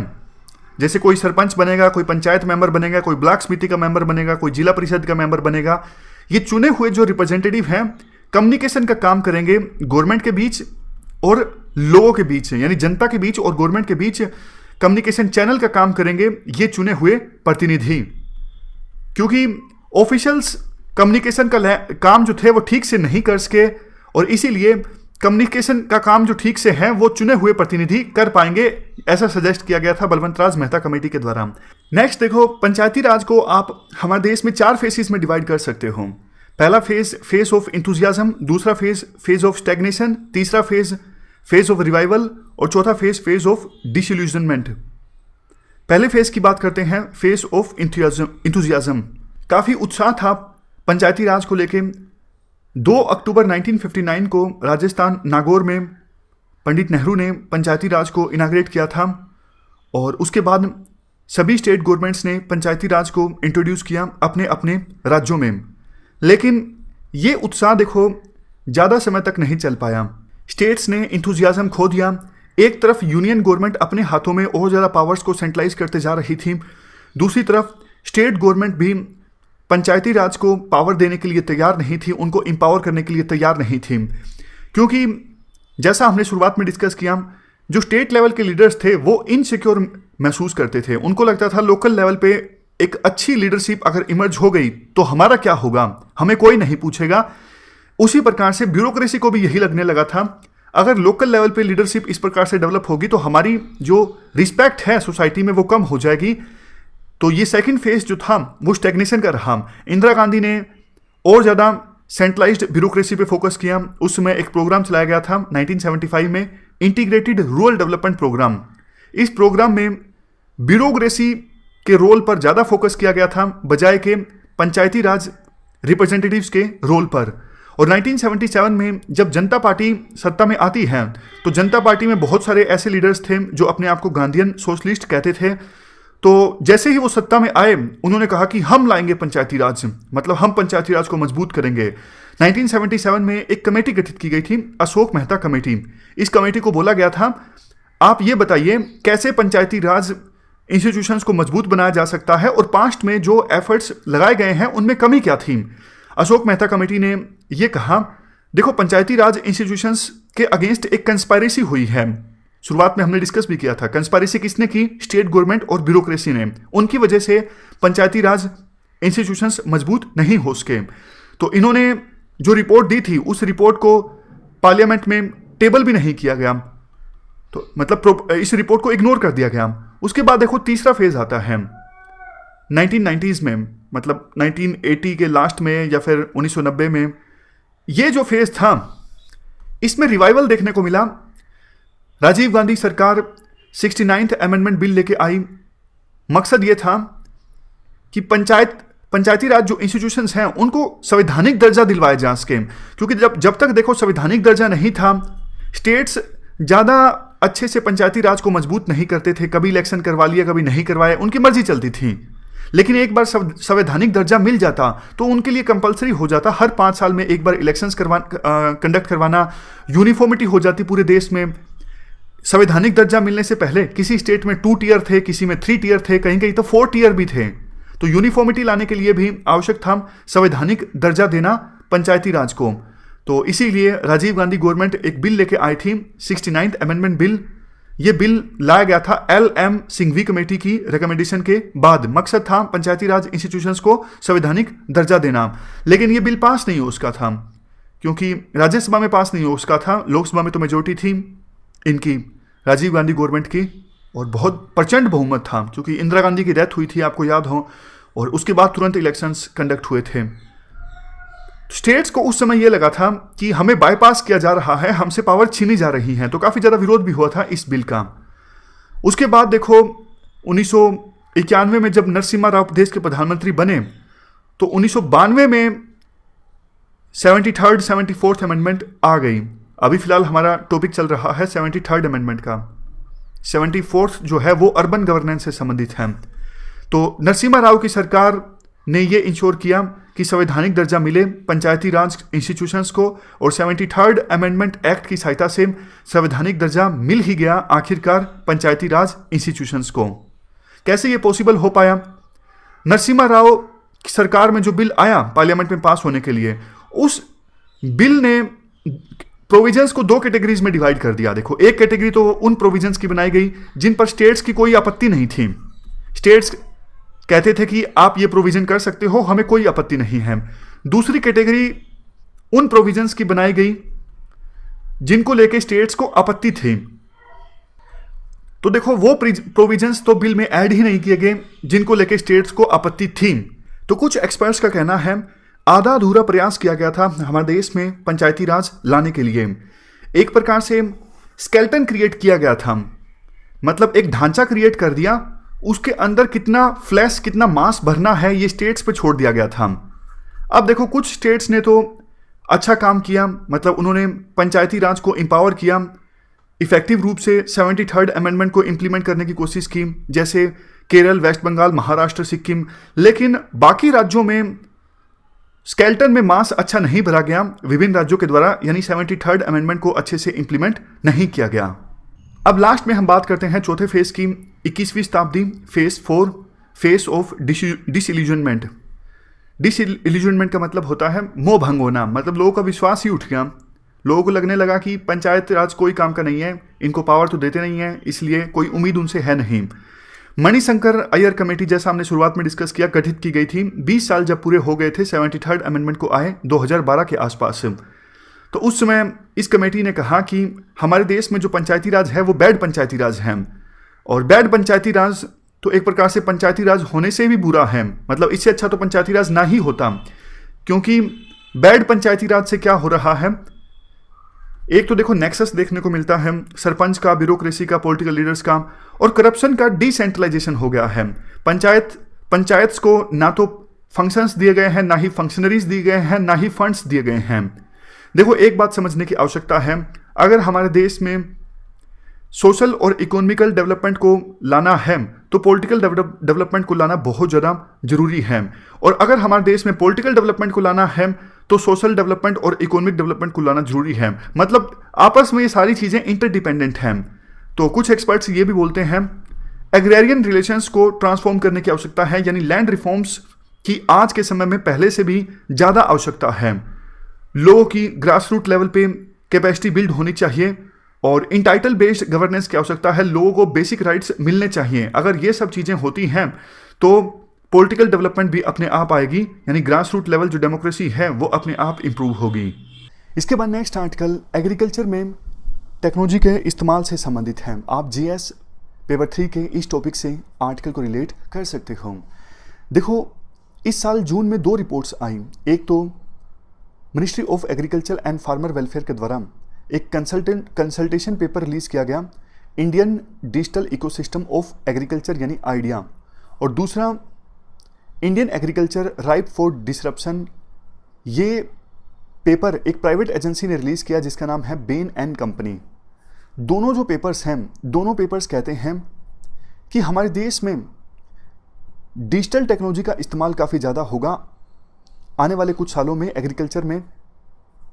जैसे कोई सरपंच बनेगा, कोई पंचायत मेंबर बनेगा, कोई ब्लॉक समिति का मेंबर बनेगा, कोई जिला परिषद का मेंबर बनेगा, ये चुने हुए जो रिप्रेजेंटेटिव हैं कम्युनिकेशन का काम करेंगे गवर्नमेंट के बीच और लोगों के बीच, यानी जनता के बीच और गवर्नमेंट के बीच कम्युनिकेशन चैनल का काम करेंगे ये चुने हुए प्रतिनिधि। क्योंकि ऑफिशियल्स कम्युनिकेशन का काम जो थे वो ठीक से नहीं कर सके और इसीलिए कम्युनिकेशन का काम जो ठीक से है वो चुने हुए प्रतिनिधि कर पाएंगे, ऐसा सजेस्ट किया गया था बलवंत राज मेहता कमेटी के द्वारा। नेक्स्ट देखो, पंचायती राज को आप हमारे देश में 4 फेसेस में डिवाइड कर सकते हो। पहला फेज ऑफ इंथुजियाज्म, दूसरा फेज ऑफ स्टैग्नेशन, तीसरा फेज ऑफ रिवाइवल और चौथा फेज ऑफ डिसइल्यूजनमेंट। पहले फेज की बात करते हैं, फेज ऑफ इंथुजियाज्म। काफ़ी उत्साह था पंचायती राज को लेके। 2 अक्टूबर 1959 को राजस्थान नागौर में पंडित नेहरू ने पंचायती राज को इनाग्रेट किया था और उसके बाद सभी स्टेट गवर्नमेंट्स ने पंचायती राज को इंट्रोड्यूस किया अपने अपने राज्यों में। लेकिन ये उत्साह देखो ज़्यादा समय तक नहीं चल पाया। स्टेट्स ने इंथुजियाज्म खो दिया। एक तरफ यूनियन गवर्नमेंट अपने हाथों में और ज़्यादा पावर्स को सेंट्रलाइज करते जा रही थी, दूसरी तरफ स्टेट गवर्नमेंट भी पंचायती राज को पावर देने के लिए तैयार नहीं थी, उनको एम्पावर करने के लिए तैयार नहीं थी। क्योंकि जैसा हमने शुरुआत में डिस्कस किया, जो स्टेट लेवल के लीडर्स थे वो इनसिक्योर महसूस करते थे। उनको लगता था लोकल लेवल पे एक अच्छी लीडरशिप अगर इमर्ज हो गई तो हमारा क्या होगा, हमें कोई नहीं पूछेगा। उसी प्रकार से ब्यूरोक्रेसी को भी यही लगने लगा था, अगर लोकल लेवल पे लीडरशिप इस प्रकार से डेवलप होगी तो हमारी जो रिस्पेक्ट है सोसाइटी में वो कम हो जाएगी। तो ये सेकंड फेज जो था वो स्टैग्नेशन का रहा। इंदिरा गांधी ने और ज़्यादा सेंट्रलाइज्ड ब्यूरोक्रेसी पे फोकस किया। उस समय एक प्रोग्राम चलाया गया था 1975 में, इंटीग्रेटेड रूरल डेवलपमेंट प्रोग्राम। इस प्रोग्राम में ब्यूरोक्रेसी के रोल पर ज़्यादा फोकस किया गया था बजाय के पंचायती राज रिप्रेजेंटेटिव्स के रोल पर। और 1977 में जब जनता पार्टी सत्ता में आती है तो जनता पार्टी में बहुत सारे ऐसे लीडर्स थे जो अपने आप को गांधीयन सोशलिस्ट कहते थे। तो जैसे ही वो सत्ता में आए उन्होंने कहा कि हम लाएंगे पंचायती राज, मतलब हम पंचायती राज को मजबूत करेंगे। 1977 में एक कमेटी गठित की गई थी, अशोक मेहता कमेटी। इस कमेटी को बोला गया था आप ये बताइए कैसे पंचायती राज इंस्टीट्यूशंस को मजबूत बनाया जा सकता है और पास्ट में जो एफर्ट्स लगाए गए हैं उनमें कमी क्या थी। अशोक मेहता कमेटी ने यह कहा देखो पंचायती राज इंस्टीट्यूशंस के अगेंस्ट एक कंस्पायरेसी हुई है। शुरुआत में हमने डिस्कस भी किया था, कंस्पायरेसी किसने की, स्टेट गवर्नमेंट और ब्यूरोक्रेसी ने। उनकी वजह से पंचायती राज इंस्टीट्यूशंस मजबूत नहीं हो सके। तो इन्होंने जो रिपोर्ट दी थी उस रिपोर्ट को पार्लियामेंट में टेबल भी नहीं किया गया, तो मतलब इस रिपोर्ट को इग्नोर कर दिया गया। उसके बाद देखो तीसरा फेज आता है 1990s में, मतलब 1980 के लास्ट में या फिर 1990 में। ये जो फेज था इसमें रिवाइवल देखने को मिला। राजीव गांधी सरकार 69th अमेंडमेंट बिल लेके आई। मकसद ये था कि पंचायती राज जो इंस्टीट्यूशंस हैं उनको संवैधानिक दर्जा दिलवाया जा सके। क्योंकि जब तक देखो संवैधानिक दर्जा नहीं था, स्टेट्स ज़्यादा अच्छे से पंचायती राज को मजबूत नहीं करते थे। कभी इलेक्शन करवा लिया, कभी नहीं करवाया, उनकी मर्जी चलती थी। लेकिन एक बार संवैधानिक दर्जा मिल जाता तो उनके लिए कंपलसरी हो जाता हर 5 साल में एक बार इलेक्शंस कंडक्ट करवाना। यूनिफॉर्मिटी हो जाती पूरे देश में। संवैधानिक दर्जा मिलने से पहले किसी स्टेट में 2 टियर थे, किसी में 3 टियर थे, कहीं कहीं तो 4 टियर भी थे। तो यूनिफॉर्मिटी लाने के लिए भी आवश्यक था संवैधानिक दर्जा देना पंचायती राज को। तो इसीलिए राजीव गांधी गवर्नमेंट एक बिल लेके आई थी, 69th अमेंडमेंट बिल। ये बिल लाया गया था LM सिंघवी कमेटी की रिकमेंडेशन के बाद। मकसद था पंचायती राज इंस्टीट्यूशंस को संवैधानिक दर्जा देना। लेकिन ये बिल पास नहीं हो सका था, क्योंकि राज्यसभा में पास नहीं हो सका था। लोकसभा में तो मेजोरिटी थी इनकी, राजीव गांधी गवर्नमेंट की, और बहुत प्रचंड बहुमत था, क्योंकि इंदिरा गांधी की डेथ हुई थी आपको याद हो, और उसके बाद तुरंत इलेक्शंस कंडक्ट हुए थे। स्टेट्स को उस समय यह लगा था कि हमें बाईपास किया जा रहा है, हमसे पावर छीनी जा रही है। तो काफ़ी ज़्यादा विरोध भी हुआ था इस बिल का। उसके बाद देखो 1991 में जब नरसिम्हा राव देश के प्रधानमंत्री बने तो 1992 में 73rd 74th अमेंडमेंट आ गई। अभी फिलहाल हमारा टॉपिक चल रहा है 73rd अमेंडमेंट का। 74th जो है वो अर्बन गवर्नेंस से संबंधित है। तो नरसिम्हा राव की सरकार ने ये इंश्योर किया कि संवैधानिक दर्जा मिले पंचायती राज इंस्टीट्यूशंस को, और 73rd अमेंडमेंट एक्ट की सहायता से संवैधानिक दर्जा मिल ही गया आखिरकार पंचायती राज इंस्टीट्यूशंस को। कैसे ये पॉसिबल हो पाया? नरसिम्हा राव की सरकार में जो बिल आया पार्लियामेंट में पास होने के लिए, उस बिल ने प्रोविजंस को 2 कैटेगरीज में डिवाइड कर दिया। देखो, एक कैटेगरी तो उन प्रोविजंस की बनाई गई जिन पर स्टेट्स की कोई आपत्ति नहीं थी। स्टेट्स कहते थे कि आप ये प्रोविजन कर सकते हो, हमें कोई आपत्ति नहीं है। दूसरी कैटेगरी उन प्रोविजंस की बनाई गई जिनको लेके स्टेट्स को आपत्ति थी। तो देखो, वो प्रोविजंस तो बिल में ऐड ही नहीं किए गए जिनको लेके स्टेट्स को आपत्ति थी। तो कुछ एक्सपर्ट्स का कहना है आधा अधूरा प्रयास किया गया था हमारे देश में पंचायती राज लाने के लिए। एक प्रकार से स्केलेटन क्रिएट किया गया था, मतलब एक ढांचा क्रिएट कर दिया उसके अंदर कितना फ्लैश, कितना मास भरना है, ये स्टेट्स पे छोड़ दिया गया था। अब देखो कुछ स्टेट्स ने तो अच्छा काम किया, मतलब उन्होंने पंचायती राज को एम्पावर किया, इफेक्टिव रूप से 73rd अमेंडमेंट को इंप्लीमेंट करने की कोशिश की, जैसे केरल, वेस्ट बंगाल, महाराष्ट्र, सिक्किम। लेकिन बाकी राज्यों में स्केल्टन में मास अच्छा नहीं भरा गया विभिन्न राज्यों के द्वारा, यानी 73rd अमेंडमेंट को अच्छे से इंप्लीमेंट नहीं किया गया। अब लास्ट में हम बात करते हैं चौथे फेज की, 21वीं शताब्दी, phase 4, phase of disillusionment. Disillusionment का मतलब होता है मोह भंग होना, मतलब लोगों का विश्वास ही उठ गया। लोगों को लगने लगा कि पंचायत राज कोई काम का नहीं है, इनको पावर तो देते नहीं है, इसलिए कोई उम्मीद उनसे है नहीं। मणिशंकर अय्यर कमेटी, जैसा हमने शुरुआत में डिस्कस किया, गठित की गई थी। 20 साल जब पूरे हो गए थे 73rd अमेंडमेंट को आए 2012 के आसपास, तो उस समय इस कमेटी ने कहा कि हमारे देश में जो पंचायती राज है वो बैड पंचायती राज है, और बैड पंचायती राज तो एक प्रकार से पंचायती राज होने से भी बुरा है, मतलब इससे अच्छा तो पंचायती राज ना ही होता। क्योंकि बैड पंचायती राज से क्या हो रहा है, एक तो देखो नेक्सस देखने को मिलता है सरपंच का, ब्यूरोक्रेसी का, पॉलिटिकल लीडर्स का, और करप्शन का डिसेंट्रलाइजेशन हो गया है। पंचायत को ना तो फंक्शंस दिए गए हैं, ना ही फंक्शनरीज दिए गए हैं, ना ही फंड्स दिए गए हैं। देखो एक बात समझने की आवश्यकता है, अगर हमारे देश में सोशल और इकोनॉमिकल डेवलपमेंट को लाना है तो पॉलिटिकल डेवलपमेंट को लाना बहुत ज़्यादा जरूरी है, और अगर हमारे देश में पॉलिटिकल डेवलपमेंट को लाना है तो सोशल डेवलपमेंट और इकोनॉमिक डेवलपमेंट को लाना जरूरी है। मतलब आपस में ये सारी चीज़ें इंटरडिपेंडेंट हैं। तो कुछ एक्सपर्ट्स ये भी बोलते हैं एग्रेरियन रिलेशंस को ट्रांसफॉर्म करने की आवश्यकता है, यानी लैंड रिफॉर्म्स की आज के समय में पहले से भी ज़्यादा आवश्यकता है। लोगों की ग्रास रूट लेवल पे कैपेसिटी बिल्ड होनी चाहिए, और इंटाइटल बेस्ड गवर्नेंस की आवश्यकता है। लोगों को बेसिक राइट्स मिलने चाहिए। अगर ये सब चीज़ें होती हैं तो पॉलिटिकल डेवलपमेंट भी अपने आप आएगी, यानी ग्रास रूट लेवल जो डेमोक्रेसी है वो अपने आप इंप्रूव होगी। इसके बाद नेक्स्ट आर्टिकल एग्रीकल्चर में टेक्नोलॉजी के इस्तेमाल से संबंधित है। आप जीएस पेपर 3 के इस टॉपिक से आर्टिकल को रिलेट कर सकते हो। देखो इस साल जून में 2 रिपोर्ट्स आई। एक तो ministry of agriculture and farmer welfare के द्वारा एक कंसल्टेशन पेपर रिलीज किया गया, Indian digital ecosystem of agriculture यानी आइडिया, और दूसरा Indian agriculture ripe for disruption. ये पेपर एक प्राइवेट एजेंसी ने रिलीज किया जिसका नाम है बेन एंड कंपनी। दोनों जो पेपर्स हैं, दोनों पेपर्स कहते हैं कि हमारे देश में डिजिटल टेक्नोलॉजी का इस्तेमाल काफ़ी ज़्यादा होगा आने वाले कुछ सालों में एग्रीकल्चर में,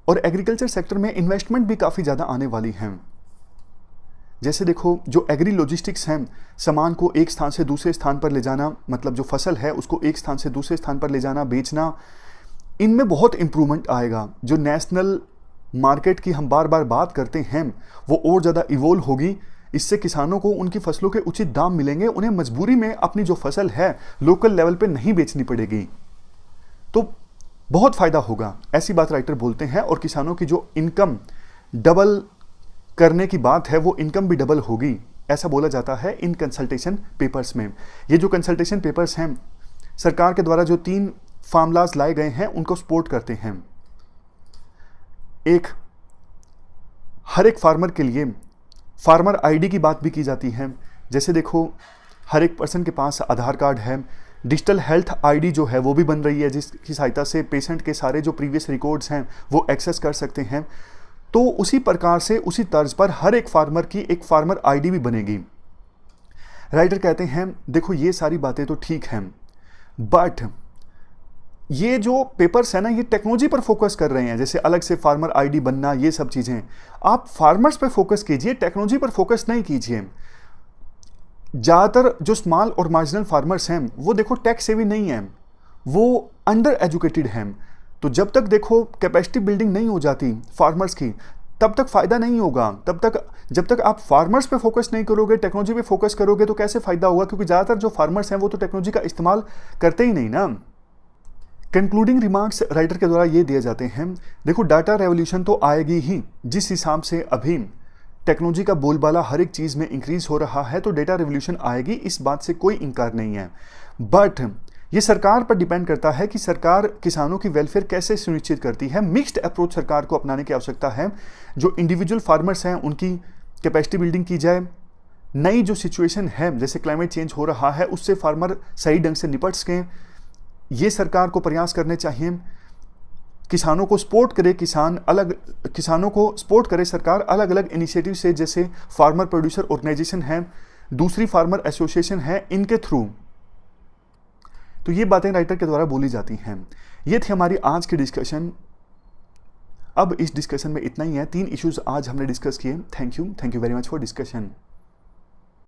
और एग्रीकल्चर सेक्टर में इन्वेस्टमेंट भी काफ़ी ज़्यादा आने वाली हैं। जैसे देखो जो एग्री लॉजिस्टिक्स हैं, सामान को एक स्थान से दूसरे स्थान पर ले जाना, मतलब जो फसल है उसको एक स्थान से दूसरे स्थान पर ले जाना, बेचना, इनमें बहुत इम्प्रूवमेंट आएगा। जो नेशनल मार्केट की हम बार बार बात करते हैं वो और ज़्यादा इवोल्व होगी। इससे किसानों को उनकी फसलों के उचित दाम मिलेंगे, उन्हें मजबूरी में अपनी जो फसल है लोकल लेवल पे नहीं बेचनी पड़ेगी, तो बहुत फ़ायदा होगा, ऐसी बात राइटर बोलते हैं। और किसानों की जो इनकम डबल करने की बात है वो इनकम भी डबल होगी, ऐसा बोला जाता है इन कंसल्टेशन पेपर्स में। ये जो कंसल्टेशन पेपर्स हैं सरकार के द्वारा जो 3 फार्मूलाज लाए गए हैं उनको सपोर्ट करते हैं। एक, हर एक फार्मर के लिए फार्मर आईडी की बात भी की जाती है। जैसे देखो हर एक पर्सन के पास आधार कार्ड है, डिजिटल हेल्थ आईडी जो है वो भी बन रही है जिसकी सहायता से पेशेंट के सारे जो प्रीवियस रिकॉर्ड्स हैं वो एक्सेस कर सकते हैं। तो उसी प्रकार से उसी तर्ज पर हर एक फार्मर की एक फार्मर आईडी भी बनेगी। राइटर कहते हैं देखो ये सारी बातें तो ठीक हैं, बट ये जो पेपर्स है ना ये टेक्नोलॉजी पर फोकस कर रहे हैं, जैसे अलग से फार्मर आईडी बनना, ये सब चीज़ें। आप फार्मर्स पर फोकस कीजिए, टेक्नोलॉजी पर फोकस नहीं कीजिए। ज़्यादातर जो स्मॉल और मार्जिनल फार्मर्स हैं वो देखो टैक्स सेवी नहीं हैं, वो अंडर एजुकेटेड हैं। तो जब तक देखो कैपेसिटी बिल्डिंग नहीं हो जाती फार्मर्स की तब तक फ़ायदा नहीं होगा। जब तक आप फार्मर्स पे फोकस नहीं करोगे, टेक्नोलॉजी पे फोकस करोगे तो कैसे फ़ायदा होगा, क्योंकि ज़्यादातर जो फार्मर्स हैं वो तो टेक्नोलॉजी का इस्तेमाल करते ही नहीं ना। कंक्लूडिंग रिमार्क्स राइटर के द्वारा ये दिए जाते हैं, देखो डाटा रेवोल्यूशन तो आएगी ही। जिस हिसाब से अभी टेक्नोलॉजी का बोलबाला हर एक चीज़ में इंक्रीज हो रहा है तो डेटा रेवोल्यूशन आएगी, इस बात से कोई इनकार नहीं है। बट ये सरकार पर डिपेंड करता है कि सरकार किसानों की वेलफेयर कैसे सुनिश्चित करती है। मिक्स्ड अप्रोच सरकार को अपनाने की आवश्यकता है। जो इंडिविजुअल फार्मर्स हैं उनकी कैपेसिटी बिल्डिंग की जाए, नई जो सिचुएशन है, जैसे क्लाइमेट चेंज हो रहा है, उससे फार्मर सही ढंग से निपट सकें, ये सरकार को प्रयास करने चाहिए। किसानों को सपोर्ट करे, किसानों को सपोर्ट करे सरकार अलग अलग इनिशिएटिव से, जैसे फार्मर प्रोड्यूसर ऑर्गेनाइजेशन है, दूसरी फार्मर एसोसिएशन है, इनके थ्रू। तो ये बातें राइटर के द्वारा बोली जाती हैं। ये थी हमारी आज की डिस्कशन। अब इस डिस्कशन में इतना ही है, 3 इश्यूज आज हमने डिस्कस किए। Thank you very much for discussion.